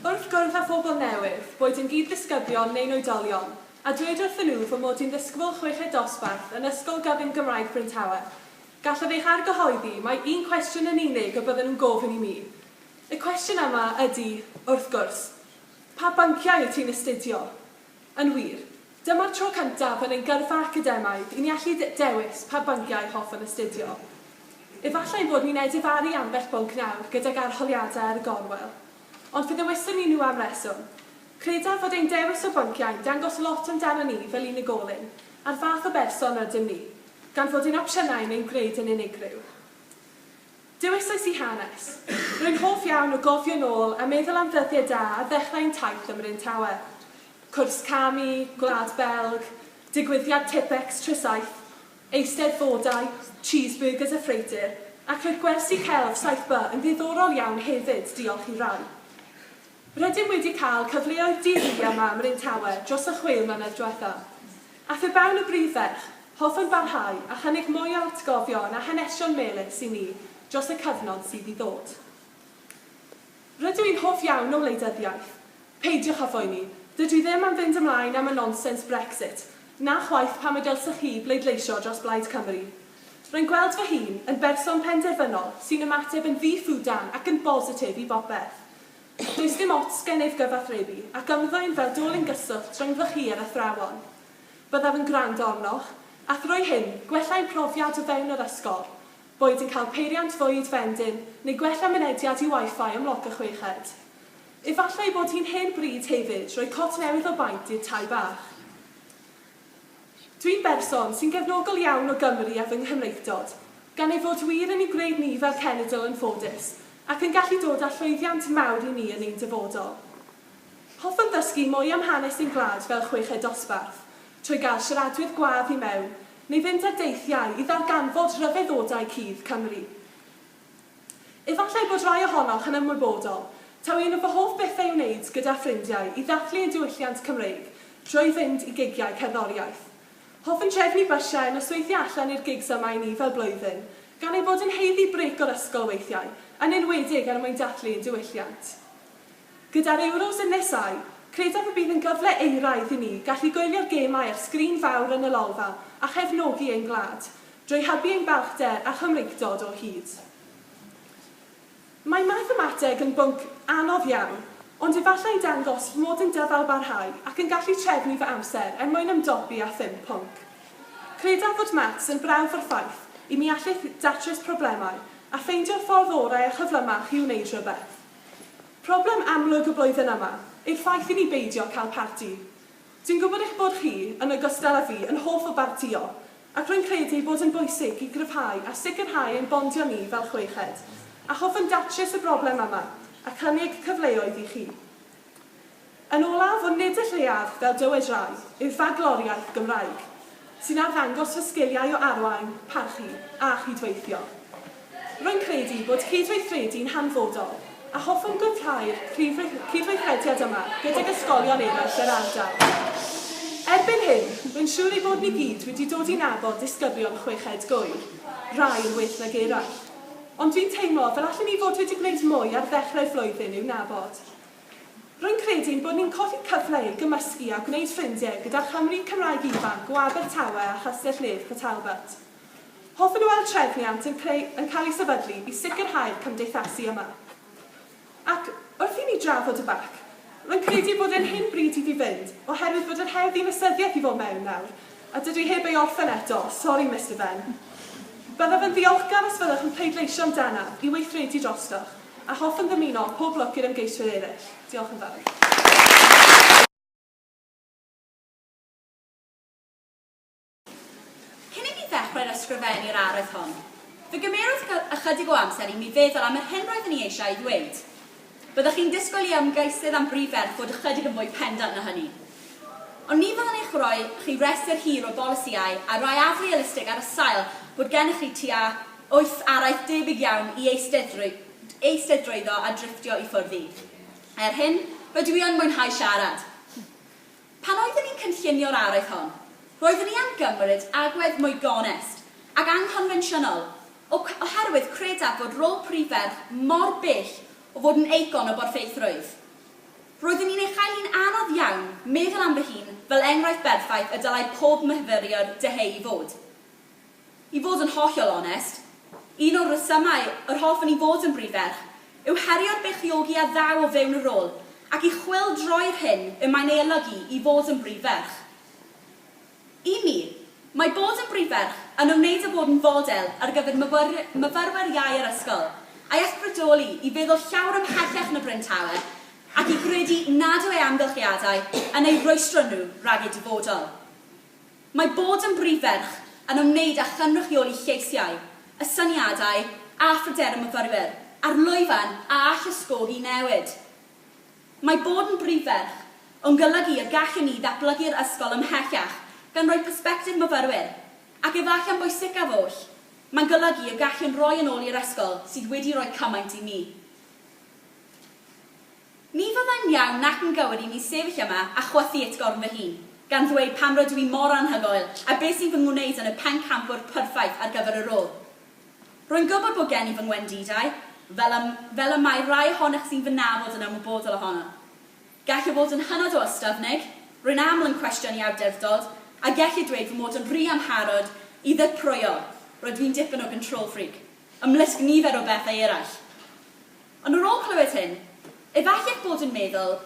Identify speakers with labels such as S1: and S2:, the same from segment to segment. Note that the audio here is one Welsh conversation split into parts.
S1: Wrth gwrdd â phobl newydd, boed yn ddisgyblion neu'n oedolion, a dweud wrthyn nhw fod mod i'n ddisgwyl chweched dosbarth yn ysgol gyfun Gymraeg Bryn Tawel. Gallaf eich argyhoeddi mae un cwestiwn yn unig y bydden nhw'n gofyn i mi. Y cwestiwn yma ydy, wrth gwrs, pa bynciau wyt ti'n astudio? Yn wir, dyma'r tro cyntaf yn ein gyrfa academaidd i ni allu dewis pa bynciau hoffwn astudio. Efallai bod ni'n edifaru ambell bwnc nawr gydag arholiadau ar y gorwel, ond fydd ywysyn ni nhw am reswm. Credaf fod ein dewis o bynciau'n dangos lot amdano ni fel unigolyn, a'r fath o berson ydym ni, gan fod ein opsiynau neu'n gwneud yn unigryw. Dewisais i hanes. Rwy'n hoff iawn o gofio nôl a meddwl am ddyddiau da a ddechrau'n taith ym Bryn Tawel. Cwrs camu, gwlad belg, digwyddiad tipex trysaith, eisteddfodau, cheeseburgers a ffreitir, ac roedd gwersi celf 7B yn ddiddorol iawn hefyd, diolch i rai. Rydym wedi cael cyfleoedd diri yma ym Bryn Tawel dros y 6 mlynedd diwethaf. A fewn y Brif Ferch, hoffwn barhau a chynnig mwy o atgofion a hanesion melys i ni dros y cyfnod sydd i ddod. Rydw i'n hoff iawn o wleidyddiaeth. Peidiwch â phoeni, dydw i ddim am fynd ymlaen am y nonsens Brexit, na chwaith pam y dylsech chi bleidleisio dros Blaid Cymru. Rwy'n gweld fy hun yn berson penderfynol sy'n ymateb yn ddi-ffwdan ac yn bositif i bopeth. Does dim ots gennyf gyfathrebu ac ymddwyn fel dolyn gyswllt rhyngddo chi ar athrawon. Byddaf yn gwrando arnoch, a thrwy hyn gwellai'n profiad o fewn yr ysgol, boed yn cael peiriant fwyd fendyn neu gwella mynediad i Wi-Fi ym Mloc y Chweched. Efallai bod hi'n hen bryd hefyd rhoi cot newydd o baint i'r tai bach. Dwi'n berson sy'n gefnogol iawn o Gymru a fy nghymreicdod, gan ei fod wir yn ei gwneud ni fel cenedl yn ffodus, ac yn gallu dod â llwyddiant mawr i ni yn ein dyfodol. Hoffwn ddysgu mwy am hanes ein gwlad fel chweched dosbarth, trwy gael siaradwyr gwadd i mewn, neu fynd ar deithiau i ddarganfod rhyfeddodau cudd Cymru. Efallai bod rai ohonoch yn ymwybodol, taw un o fy hoff bethau i'w wneud gyda ffrindiau i ddathlu ein diwylliant Cymreig trwy fynd i gigiau cerddoriaeth. Hoffwn trefnu bysiau yn osweithio allan i'r gigs yma i ni fel blwyddyn, gan ei bod yn heiddi brec o'r ysgol weithiau, yn enwedig er mwyn dathlu ein diwylliant. Gyda'r Euros yn nesau, credaf y bydd yn gyfle euraidd i ni gallu gwylio'r gemau ar sgrin fawr yn y lolfa a chefnogi ein gwlad, drwy hybu ein balchder a chymreicdod o hyd. Mae mathemateg yn bwnc anodd iawn, ond efallai'n dangos fy mod yn dyfal barhau ac yn gallu trefnu fy amser mwyn ymdopi â 5 pwnc. Credaf fod maths yn brawf o'r ffaith i mi allith datrys problemau a ffeindio'r ffordd orau a chyflymach i wneud rhywbeth. Problem amlwg y blwyddyn yma yw'r ffaith i ni beidio cael parti. Dwi'n gwybod eich bod chi, yn ogystal â fi, yn hoff o bartio, ac rwy'n credu bod yn bwysig i gryfhau a sicrhau ein bondio ni fel chweched, a hoffwn datrys y broblem yma a cynnig cyfleoedd i chi. Yn olaf o nid y lleiaf fel dywed rai yw'r fagloriaeth Gymraeg, sy'n arddangos fy sgiliau o arwain, parchu a chydweithio. Rwy'n credu bod cydweithredu'n hanfodol a hoffwn gwythau'r cydweithrediad yma gydag ysgolion eraill yr ardal. Erbyn hyn, rwy'n siŵr ei bod ni gyd wedi dod i nabod ddisgyblion chweched gwyr, rai yn well nag eraill. Ond dwi'n teimlo fel allan ni fod wedi gwneud mwy ar ddechrau'r flwyddyn i'w nabod. Rwy'n credu'n bod ni'n colli cyfle i gymysgu a gwneud ffrindiau gyda Chymru Cymraeg ifanc o Abertawe a Chastell Nedd Talbot. Hoffwn nhw weld trefniant yn cael ei sefydlu i sicrhau'r cymdeithasu yma. Ac wrth i ni drafod y bac, rwy'n credu bod yn hyn bryd i fi fynd, oherwydd bod yr heddlu mysyddiaeth i fod mewn nawr, a dydw i heb ei orffen eto, sori Mr Ben. Byddaf yn ddiolchgar os fyddwch yn pleidleisio amdana i weithredu drostoch, a hoffwn ddymuno pob lwc i'r ymgeiswyr eraill. Diolch yn fawr.
S2: Cyn i mi ddechrau'r ysgrifennu'r arwydd hon, fe gymerodd ychydig o amser i mi feddwl am yr hyn roedd ni eisiau ei ddweud. Byddwch chi'n disgwyl i ymgeisydd am Brif fod ychydig yn fwy pendant na hynny. Ond ni fyddwn eich rhoi chi restr hir o bolisiau a rai afrealistig ar y sail bod gennych chi tua 8 araith debyg iawn i eisteddrwyddo a drifftio i ffwrdd i. Hyn, rydw i yn mwynhau siarad. Pan oeddwn ni'n cynllunio'r araith hon, roeddwn ni am gymryd agwedd mwy gonest ac angkonfensiynol oherwydd credaf fod rôl Prif mor bell o fod yn eicon o borffeithrwydd. Roeddwn i'n ei chael hi'n anodd iawn meddwl am fy hun fel enghraifft berffaith y dylai pob myfyriwr deheu i fod. I fod yn hollol onest, un o'r resymau yr hoffwn i fod yn briferch yw herio'r beichiogi a ddaw o fewn y rôl ac i chwil droi'r hyn y mae'n ei olygu i fod yn briferch. I mi, mae bod yn briferch yn ymwneud â bod yn fodel ar gyfer myfyrwyr iau yr ysgol a'i ysbrydoli i feddwl llawer ymhellach yn y Bryntawe ac i gredu nad yw ei amgylchiadau yn ei rwystro nhw rhag eu dyfodol. Mae bod yn briferch yn ymwneud â chynrychioli lleisiau, y syniadau a phryder y myfyrwyr, a'r lwyfan a all ysgogi newid. Mae bod yn briferch yn golygu y gallwn ni ddatblygu'r ysgol ymhellach gan roi persbectif myfyrwyr, ac efallai'n bwysicaf oll, mae'n golygu y gallwn roi yn ôl i'r ysgol sydd wedi rhoi cymaint i mi. Ni fyddai'n iawn nac yn gywir i mi sefyll yma a chwythu etgorn fy hun, gan ddweud pam rydw i mor anhygoel a beth sy'n fy ngwneud yn y pencampwr perffaith ar gyfer y rôl. Rwy'n gwybod bod gen i fy ngwendidau, fel y mae rai ohonych sy'n fy nabod yn ymwybodol ohono. Gallai bod yn hynod o ystyfnig, rwy'n aml yn cwestiwn i awdurdod, a gallai dweud fy mod yn rhy amharod i ddiprwyo, rydw i'n dipyn o control freak, ymlusg nifer o bethau eraill. Ond ar ôl clywed hyn, efallai bod yn meddwl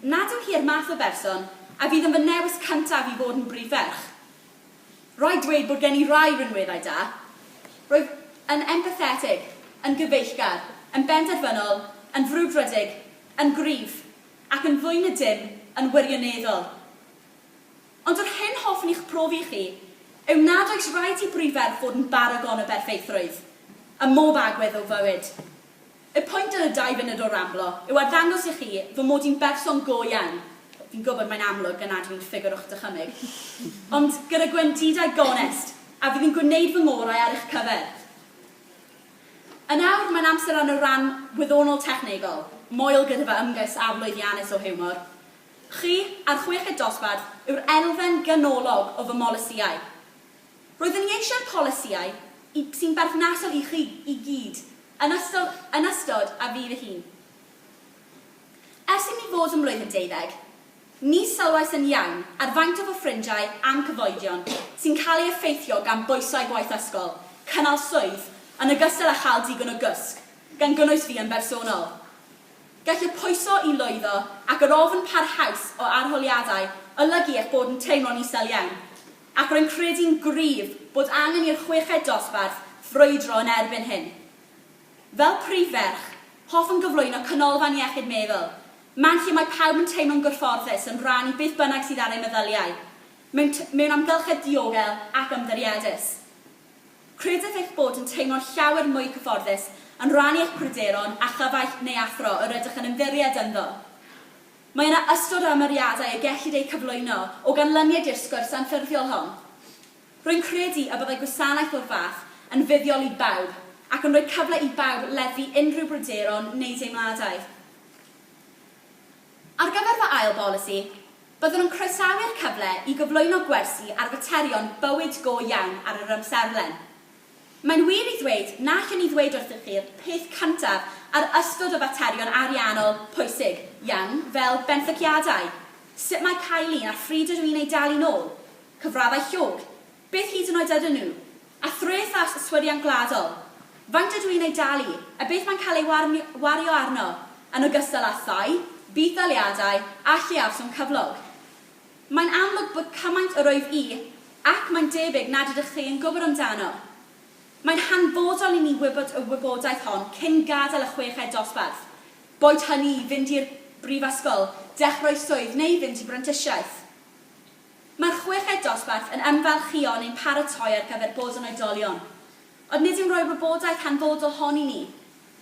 S2: nad yw hi'r math o berson a fydd yn fy newis cyntaf i fod yn briferch. Rhaid dweud bod gen i rai rynweddau da. Rwyf yn empathetig, yn gyfeillgar, yn benderfynol, yn frwdfrydig, yn gryf, ac yn fwy na dim yn wirioneddol. Ond o'r hyn hoffwn i'ch profi chi, yw nad oes rhaid i briferch fod yn baragon o berffeithrwydd, y mob agwedd o fywyd. Y pwynt yn y 2 funud o ramblo yw arddangos i chi fy mod i'n berson go iawn. Fi'n gwybod mae'n amlwg yn adwi'n ffigwrwch dychymyg. Ond gyda gwendidau gonest, a fydd yn gwneud fy ngorau ar eich cyfer. Yn awr, mae'n amser yn y ran wyddonol technegol, moel gyda fy ymgais aflwyddiannus o hiwmor. Chi, a'r chweched dosbarth, yw'r elfen ganolog o fy molisiau. Roeddwn i eisiau'r polisiau sy'n berthnasol i chi i gyd, yn ystod a fi fy hun. Ers i mi fod yn mlwyddyn 12, ni sylwais yn iawn ar faint o fy ffrindiau am cyfoedion sy'n cael ei effeithio gan bwysau gwaith ysgol, cynnal swydd, yn ogystal â chael digon o gysg, gan gynnwys fi yn bersonol. Gall y pwyso i lwyddo ac yr ofn parhaus o arholiadau olygu eich bod yn teimlo'n isel iawn, ac rwy'n credu'n gryf bod angen i'r chweched dosbarth ffrwydro yn erbyn hyn. Fel briferch, hoffwn gyflwyno canolfan iechyd meddwl, man lle mae pawb yn teimlo'n gyfforddus yn rhannu beth bynnag sydd ar ei meddyliau, mewn amgylchedd diogel ac ymddiriedus. Credaf eich bod yn teimlo'n llawer mwy cyfforddus yn rhannu eich pryderon a chyfaill neu athro yr ydych yn ymddiried ynddo. Mae yna ystod o ymyriadau y gellid ei cyflwyno o ganlyniad i'r sgwrs anffurfiol hon. Rwy'n credu y byddai gwasanaeth o'r fath yn fuddiol i bawb ac yn rhoi cyfle i bawb leddfu unrhyw bryderon neu deimladau. Ar gyfer fy ail bolisi, byddwn yn croesawu'r cyfle i gyflwyno gwersi ar faterion bywyd go iawn ar yr amserlen. Mae'n wir i ddweud na allwn i ddweud wrthych chi'r peth cyntaf ar ystod o faterion ariannol pwysig, iawn, fel benthyciadau. Sut mae cael un a phryd ydw i'n ei dalu nôl? Cyfraddau llog, beth hyd yn oed ydyn nhw? A threth as yswiriant gladol. Faint ydw i'n ei dalu, a beth mae'n cael ei wario arno, yn ogystal â thai, buddaliadau a lleafswm cyflog. Mae'n amlwg bod cymaint o roedd i, ac mae'n debyg nad ydych chi yn gwybod amdano. Mae'n hanfodol i ni wybod y wybodaeth hon cyn gadael y chweched dosbarth, boed hynny i fynd i'r brifysgol, dechrau swydd neu fynd i brentisiaeth. Mae'r chweched dosbarth yn ymfalchuon ein paratoi ar gyfer bod yn oedolion, ond nid yw'n rhoi wybodaeth hanfodol hon i ni.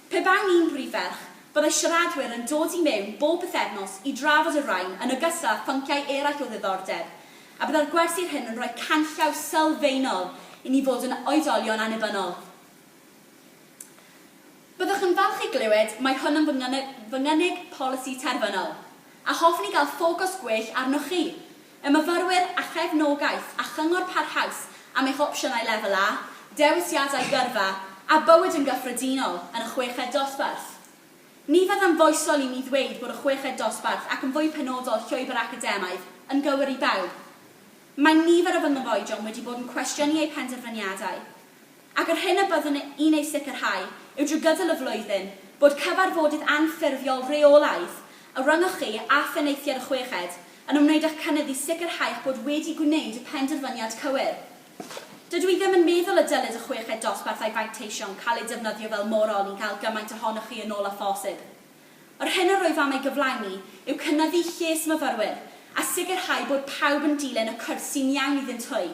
S2: Pe bawn ni'n briferch, byddai siaradwyr yn dod i mewn bob bythefnos i drafod y rhain yn ogystal â phynciau eraill o ddiddordeb, a byddai'r gwersi'r hyn yn rhoi canllaw sylfaenol i ni fod yn oedolion annibynnol. Byddwch yn falch i glywed mae hwn yn fy ngynnig polisi terfynol, a hoffwn i gael ffocws gwell arnoch chi, y myfyrwyr a chefnogaeth a chyngor parhaus am eich opsiynau lefel A, dewisiadau gyrfa a bywyd yn gyffredinol yn y chweched dosbarth. Ni fydd yn foesol i mi ddweud bod y chweched dosbarth ac yn fwy penodol llwybr academaidd yn gywir i bawb. Mae nifer o fy nghyfoedion wedi bod yn cwestiynu eu penderfyniadau, ac yr hyn y byddwn i'n ei sicrhau yw drwy gydol y flwyddyn bod cyfarfodydd anffurfiol reolaidd y rhyngwch chi a pheneithiad y chweched yn ymwneud â'ch cynyddu sicrhau eich bod wedi gwneud y penderfyniad cywir. Dydw i ddim yn meddwl y dylid y chweched dosbarth a'i fainteision cael ei defnyddio fel morol i gael gymaint ohonoch chi yn ôl a phosib. Yr hyn yr rwyf am ei gyflawni yw cynyddu lles myfyrwyr a sicrhau bod pawb yn dilyn y cwrs sy'n iawn iddynt hwy,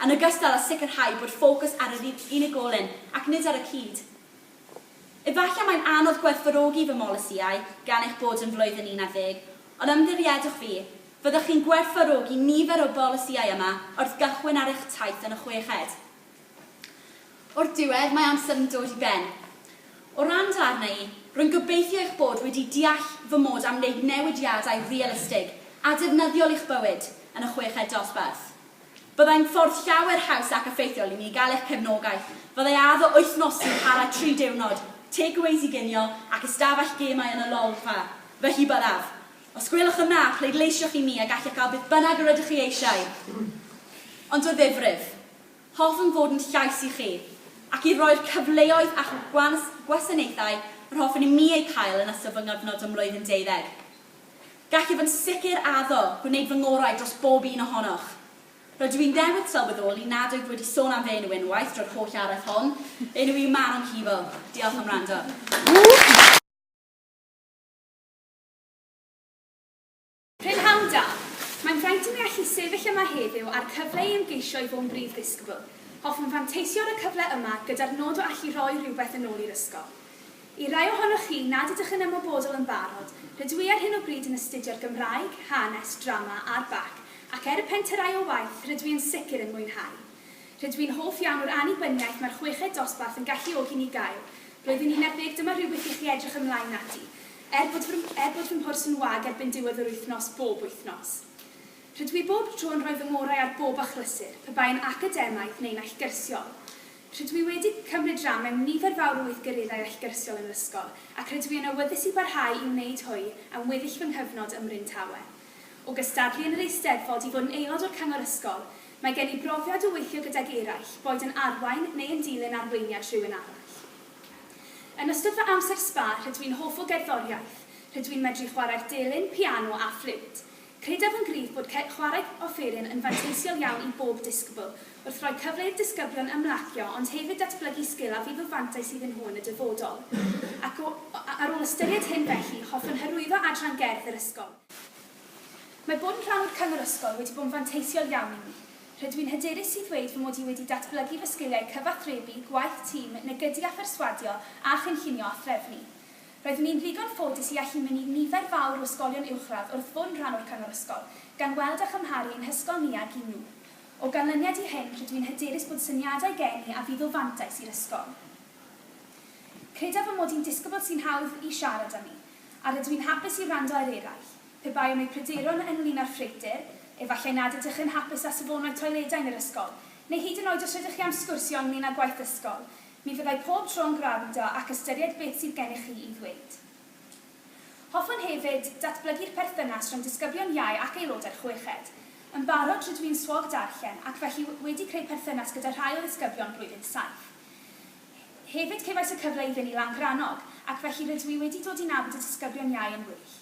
S2: yn ogystal â sicrhau bod ffocws ar yr unigolyn ac nid ar y cyd. Efallai mae'n anodd gwerthfawrogi fy molisïau gan eich bod yn flwyddyn 11, ond ymddiriedwch fi, fyddwch chi'n gwerthfawrogi nifer o bolisïau yma wrth gychwyn ar eich taith yn y chweched. O'r diwedd, mae amser yn dod i ben. O ran darnau, rwy'n gobeithio eich bod wedi deall fy mod am wneud newidiadau realistig a defnyddiol i'ch bywyd yn y chweched dosbarth. Byddai'n ffordd llawer haws ac effeithiol i mi gael eich cefnogaeth. Fyddai addo wythnos sy'n para 3 diwrnod, takeaways i ginio ac ystafell gemau yn y lolfa. Felly byddaf. Os gwelwch yn dda, pleidleisiwch i mi a gallwch gael beth bynnag yr ydych chi eisiau. Ond o ddifrif, hoffwn fod yn llais i chi, ac i roi'r cyfleoedd a'ch gwasanaethau yr hoffwn i mi eu cael yn ystod fy nghyfnod ym mlwyddyn 12. Gallaf yn sicr addo gwneud fy ngorau dros bob un ohonoch. Rydw i'n newydd sylweddoli nad oedd wedi sôn am fe enw unwaith drwy'r holl araith hon. Enw i Manon Keeble. Diolch am wrando.
S3: Prynhawn da, mae'n fraint i mi allu sefyll yma heddiw ar cyfle i ymgeisio i fod yn brif ddisgybl. Hoffwn fanteisio'r y cyfle yma gyda'r nod o allu rhoi rhywbeth yn ôl i'r ysgol. I rai ohonoch chi nad ydych yn ymwybodol yn barod, rydw i ar hyn o bryd yn astudio'r Gymraeg, hanes, drama a'r bac, ac y penterau o waith rydw i'n sicr yn mwynhau. Rydw i'n hoff iawn o'r annibyniaeth mae'r chweched dosbarth yn galluogi ni gael. Roeddwn i'n erbyn dyma rhywbeth i chi edrych ymlaen ati, bod fy mhwrs yn wag erbyn diwedd yr wythnos bob wythnos. Rydw i bob tro yn rhoi fy ngorau ar bob achlysur, pe bai yn academaidd neu'n allgyrsiol. Rydw i wedi cymryd rhan mewn nifer fawr o weithgareddau allgyrsiol yn yr ysgol, ac rydw i yn awyddus i barhau i wneud hwy am weddill fy nghyfnod ym Mryn Tawyn. O gystadlu yn yr Eisteddfod i fod yn aelod o'r Cyngor Ysgol, mae gen i brofiad o weithio gydag eraill, boed yn arwain neu yn dilyn arweiniad rhywun arall. Yn ystod fy amser spa, rydw i'n hoff o gerddoriaeth. Rydw i'n medru chwarae'r delyn, piano a fflwt. Credaf yn gryf bod chwarae offeryn yn fanteisiol iawn i bob disgybl, wrth roi cyfle i'r disgyblion ymlacio, ond hefyd datblygu sgil a fydd o fantais iddyn nhw yn y dyfodol. Ac ar ôl ystyried hyn felly, hoffwn hyrwyddo adran gerdd yr ysgol. Mae bod yn rhan o'r Cyngor Ysgol wedi bod yn fanteisiol iawn i mi. Rydw i'n hyderus i ddweud fy mod i wedi datblygu fy sgiliau cyfathrebu, gwaith tîm, negydu a pherswadio a chynllunio a threfnu. Roeddwn i'n ddigon ffodus i allu mynd i nifer fawr o ysgolion uwchradd wrth fod yn rhan o'r Cyngor Ysgol, gan weld a chymharu yn hysgol ni ag i nhw. O ganlyniad i hyn, rydw i'n hyderus bod syniadau gen i a fydd o fantais i'r ysgol. Credaf fy mod i'n disgybl sy'n hawdd i siarad â ni, a rydw i'n hapus i wrando ar eraill. Pe bai am eu pryderon ynglyn â'r ffreutur, efallai nad ydych yn hapus â safonau toiledau yn yr ysgol, neu hyd yn oed os rydych chi am sgwrsio ynglyn â gwaith ysgol, mi fyddai pob tro'n gwrando ac ystyried beth sydd gennych chi i ddweud. Hoffwn hefyd datblygu'r perthynas rhwng disgyblion iau ac aelodau'r chweched. Yn barod rydw i'n swog darllen ac felly wedi creu perthynas gyda rhai o ddisgyblion blwyddyn 7. Hefyd cefais y cyfle i fynd i Langrannog ac felly rydw i wedi dod i nabod y disgyblion iau yn well.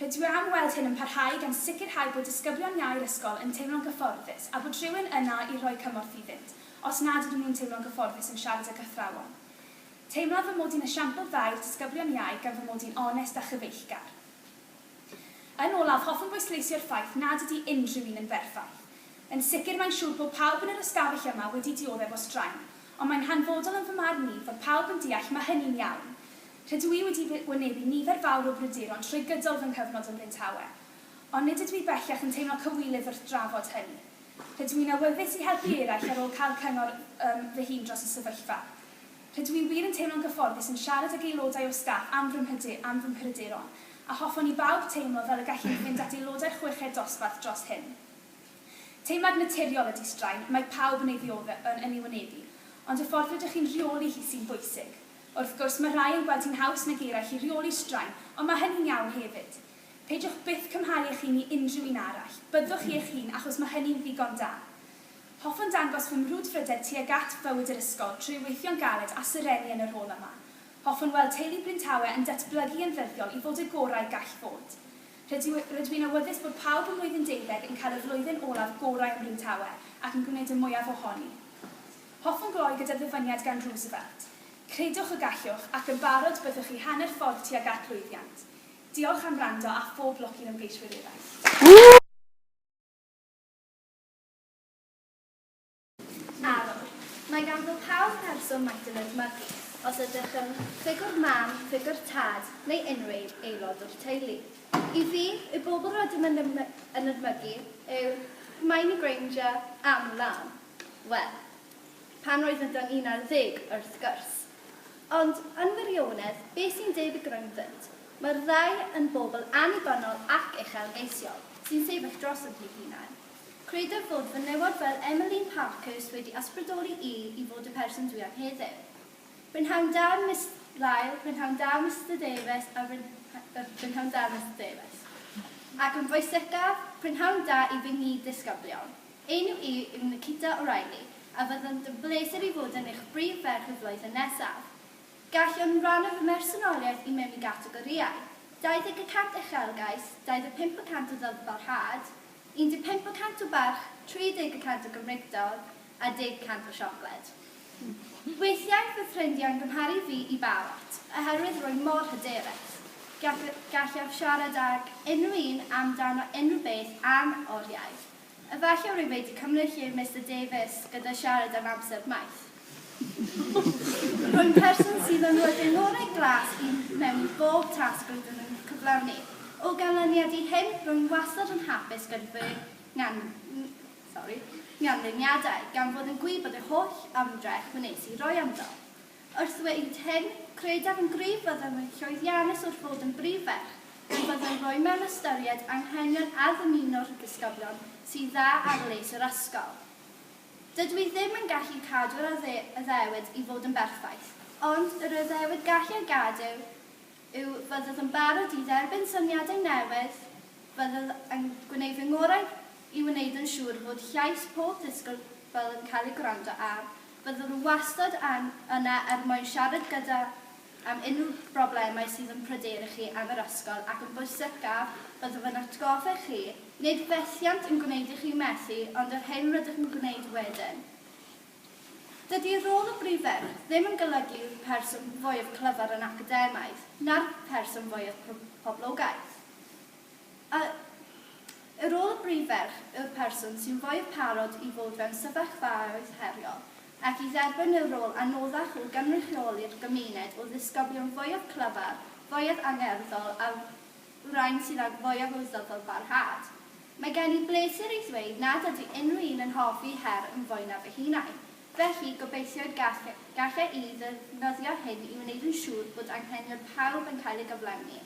S3: Rydw i am weld hyn yn parhau gan sicrhau bod disgyblion iau'r ysgol yn teimlo'n gyfforddus a bod rhywun yna i roi cymorth iddynt, os nad ydyn nhw'n teimlo'n gyfforddus yn siarad ag athrawon. Teimlaf fy mod i'n esiampl dda i'r disgyblion iau gan fy mod i'n onest a chyfeillgar. Yn olaf, hoffwn bwysleisio'r ffaith nad ydy unrhyw un yn berffaith. Yn sicr mae'n siŵr bod pawb yn yr ystafell yma wedi dioddef o straen, ond mae'n hanfodol yn fy marn i fod pawb yn deall mae hynny'n iawn. Rydw i wedi wynebu nifer fawr o bryderon trwy gydol fy nghyfnod ym Mryn Tawyn, ond nid ydw i bellach yn teimlo cywilydd wrth drafod hynny. Rydw i'n awyddus i helpu eraill ar ôl cael cyngor fy hun dros y sefyllfa. Rydw i wir yn teimlo'n gyfforddus yn siarad ag aelodau o staff am fy mhryderon, a hoffwn i bawb teimlo fel y gallwn fynd at aelodau'r chweched dosbarth dros hyn. Teimlad naturiol ydy straen, mae pawb yn ei wynebu, ond y ffordd rydych chi'n rheoli hi sy'n bwysig. Wrth gwrs, mae rhai yn gweld hi'n haws nag eraill i reoli straen, ond mae hynny'n iawn hefyd. Peidiwch byth cymharu eich hun i unrhyw un arall. Byddwch chi eich hun achos mae hynny'n ddigon da. Hoffwn dangos fy mrwdfrydedd tuag at fywyd yr ysgol trwy weithio'n galed a syrenu yn y rôl yma. Hoffwn weld teulu Bryntawe yn datblygu yn ddyddiol i fod y gorau gall fod. Rydw i'n awyddus bod pawb yn flwyddyn 12 yn cael y flwyddyn olaf gorau yn Bryntawe ac yn gwneud y mwyaf ohoni. Hoffwn gloi gyda ddyfyniad gan Roosevelt. Credwch y gallwch ac yn barod byddwch chi hanner ffordd tuag at lwyddiant. Diolch am wrando a phob lwc i'n ymgeiswyr eraill.
S4: Arol. Mae ganddo pawb person maith yn edmygu, os ydych yn ffigwr mam, ffigwr tad, neu unrhyw aelod o'r teulu. I fi, y bobl rydym yn edmygu yw Hermione Granger am Lan. Wel, pan roedd yn 11 wrth gwrs. Ond, yn wirionedd, beth sy'n deud y grynddynt? Mae'r ddau yn bobl annibynnol ac uchelgeisiol sy'n sefyll dros y hunain. Credaf fod fy newod fel Emily Parkhurst wedi ysbrydoli i fod y person dwi am heddiw. Brynhawn da Miss Lyle, brynhawn da Mr Davies a brynhawn da Mr Davies. Ac yn bwysicaf, brynhawn da i fy nghi Ddisgyblion. Enw i yw Nikkita O'Reilly a fyddwn dy bleser i fod yn eich brif ferch y flwyddyn nesaf. Gallwn rhan o fy mersonoliaeth i mewn i gategoriau. 20% uchelgais, 25% o ddylbarhad, 15% o barch, 30% o gymrigdod a 10% o siocled. Weithiau fy ffrindiau'n gymharu fi i bawat, oherwydd rwy mor hyderus. Gallaf siarad ag unrhyw un amdano unrhyw beth am oriau. Efallai rwy wedi cymryd lle Mr Davies gyda siarad am amser maith. Rwy'n person sydd yn rhoi ngorau glas i mewn bob tasg rydyn nhw'n cyflawni. O ganlyniad i hyn, rwy'n wastad yn hapus gyda fy nghanlyniadau, gan fod yn gwybod y holl ymdrech wnes i roi amdo. Wrth ddweud hyn, credaf yn gryf fyddwn yn llwyddiannus wrth fod yn brif ferch, gan fyddwn rhoi mewn ystyried anghenion a ddymuno'r ddisgyblion sydd dda ar leis yr ysgol. Dydw i ddim yn gallu cadw'r addewid i fod yn berffaith, ond yr addewid gallu gadw yw fyddodd yn barod i dderbyn syniadau newydd, fyddodd yn gwneud fy ngorau i wneud yn siŵr fod llais pob ddisgwyl fel yn cael ei gwrando ar, fyddodd yn wastad yna mwyn siarad gyda am unrhyw broblemau sydd yn pryderu chi am yr ysgol ac yn bwysicaf byddaf yn atgoffa chi, nid fethiant yn gwneud i chi methu, ond yr hyn rydych yn gwneud wedyn. Dydy'r rôl o brif ferch ddim yn golygu person fwyaf clyfar yn academaidd, na'r person fwyaf poblogaidd. Y rôl o brif ferch yw'r person sy'n fwyaf parod i fod fewn sefyllfaoedd heriol, ac i dderbyn y rôl anoddach o gynrychioli'r gymuned o ddisgyblion fwyaf clyfar, fwyaf angerddol a rhain sydd ag fwyaf o ddylbarhad. Mae gen i bleser i ddweud nad ydy unrhyw un yn hoffi her yn fwy na fy hunain. Felly, gobeithio gallai i ddefnyddio hyn i wneud yn siŵr bod anghenion pawb yn cael ei gyflawni.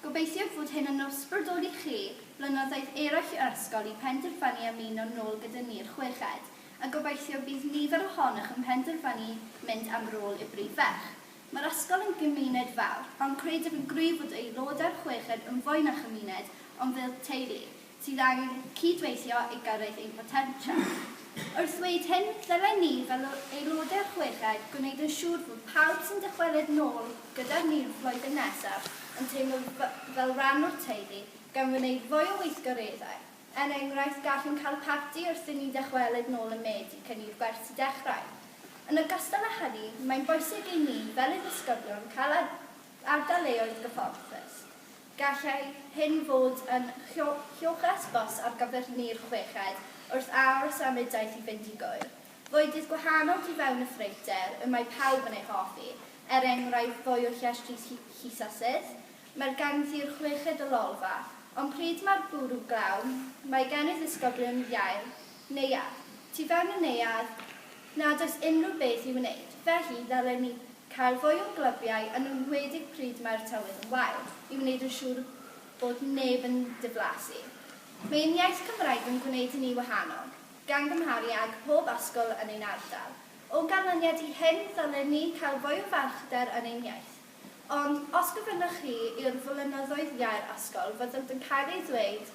S4: Gobeithio fod hyn yn ysbrydoli chi blynyddoedd eraill yr ysgol i penderfynu ymuno nôl gyda ni'r chweched, a gobeithio bydd nifer ohonych yn penderfynu mynd am rôl i brif ferch. Mae'r ysgol yn gymuned fawr, ond credaf yn gryf fod aelodau'r chweched yn fwy na chymuned, ond fel teulu, sydd angen cydweithio i gyrraedd ein potensial. Wrth ddweud hyn, dylai ni fel aelodau'r chweched gwneud yn siŵr fod pawb sy'n dychwelyd nôl gyda'r ni'r flwyddyn nesaf yn teimlo fel rhan o'r teulu gan wneud fwy o weithgareddau. Enghraifft, gallwn cael parti wrth i ni dychwelyd nôl y Medi cyn i'r gwersi dechrau. Yn ogystal â hynny, mae'n bwysig i ni fel y ddisgyblion cael ardaloedd gyfforddus. Gallai hyn fod yn llwchas bus ar gyfer ni'r chweched wrth aros am y daith i fynd i gwyr. Fwydydd gwahanol tu fewn y ffreuter y mae pawb yn ei hoffi, enghraifft fwy o llestri hisasydd, mae'r ganddi'r chweched o lolfa, ond pryd mae'r bwrw glawn, mae gen i ddisgyblion neuadd. Tu fewn y neuadd, nad oes unrhyw beth i wneud, felly ddylen ni cael fwy o glybiau yn enwedig pryd mae'r tywydd yn wael, i wneud yn siŵr bod neb yn diflasu. Mae'n iaith Cymraeg yn gwneud yn ei wahanol, gan gymharu ag pob ysgol yn ein ardal, O ganlyniad i hyn, ddylen ni cael fwy o farchdar yn ein iaith. Ond, os gofynnwch chi i'r flynyddoedd iau'r ysgol, fyddant yn cael ei ddweud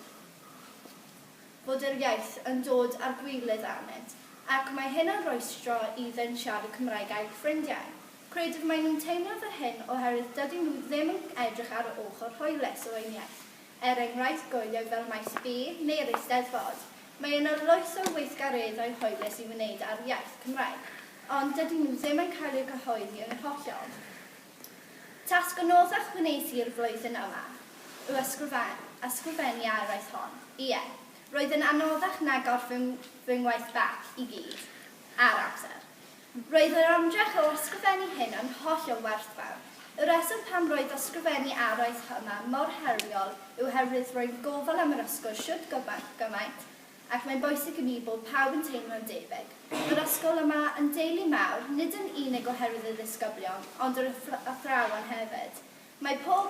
S4: fod yr iaith yn dod ar gwilydd aned, ac mae hyn yn rwystro iddyn siarad Cymraeg a'u ffrindiau. Credaf mae nhw'n teimlo fy hyn oherwydd dydyn nhw ddim yn edrych ar y ochr hoelus o ein iaith. Enghraifft gwyliau fel maes B neu'r Eisteddfod. Mae yna lwyth o weithgareddau hoelus i wneud ar iaith Cymraeg, ond dydyn nhw ddim yn cael eu cyhoeddi yn hollol. Tasg anoddach wnes i'r flwyddyn yma yw ysgrifennu Areithiau hon. Ie, roedd yn anoddach nag orffen fy ngwaith bach i gyd, ar amser. Roedd yr ymdrech o ysgrifennu hyn yn hollol werthfawr. Y reswm pam roedd ysgrifennu Areithiau hynna mor heriol yw oherwydd roedd gofal am yr ysgol siwt gymaint, ac mae'n bwysig i mi bod pawb yn teimlo'n debyg. Mae'r ysgol yma yn deulu mawr, nid yn unig oherwydd y ddisgyblion, ond yr athrawon hefyd. Mae pob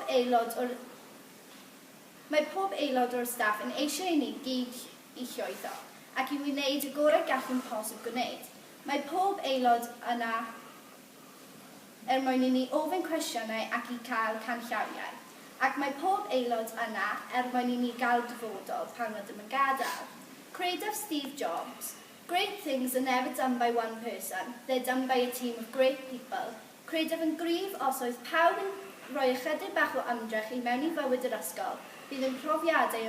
S4: aelod o'r staff yn eisiau i ni gyd i llwyddo, ac i wneud y gorau gallwn posib gwneud. Mae pob aelod yna mwyn i ni ofyn cwestiynau ac i cael canllawiau, ac mae pob aelod yna mwyn i ni gael dyfodol pan ydym yn gadael. Credaf Steve Jobs, great things are never done by one person, they're done by a team of great people. Credaf yn gryf os oedd pawb yn rhoi ychydig bach o ymdrech i mewn i fywyd yr ysgol, bydd yn profiadau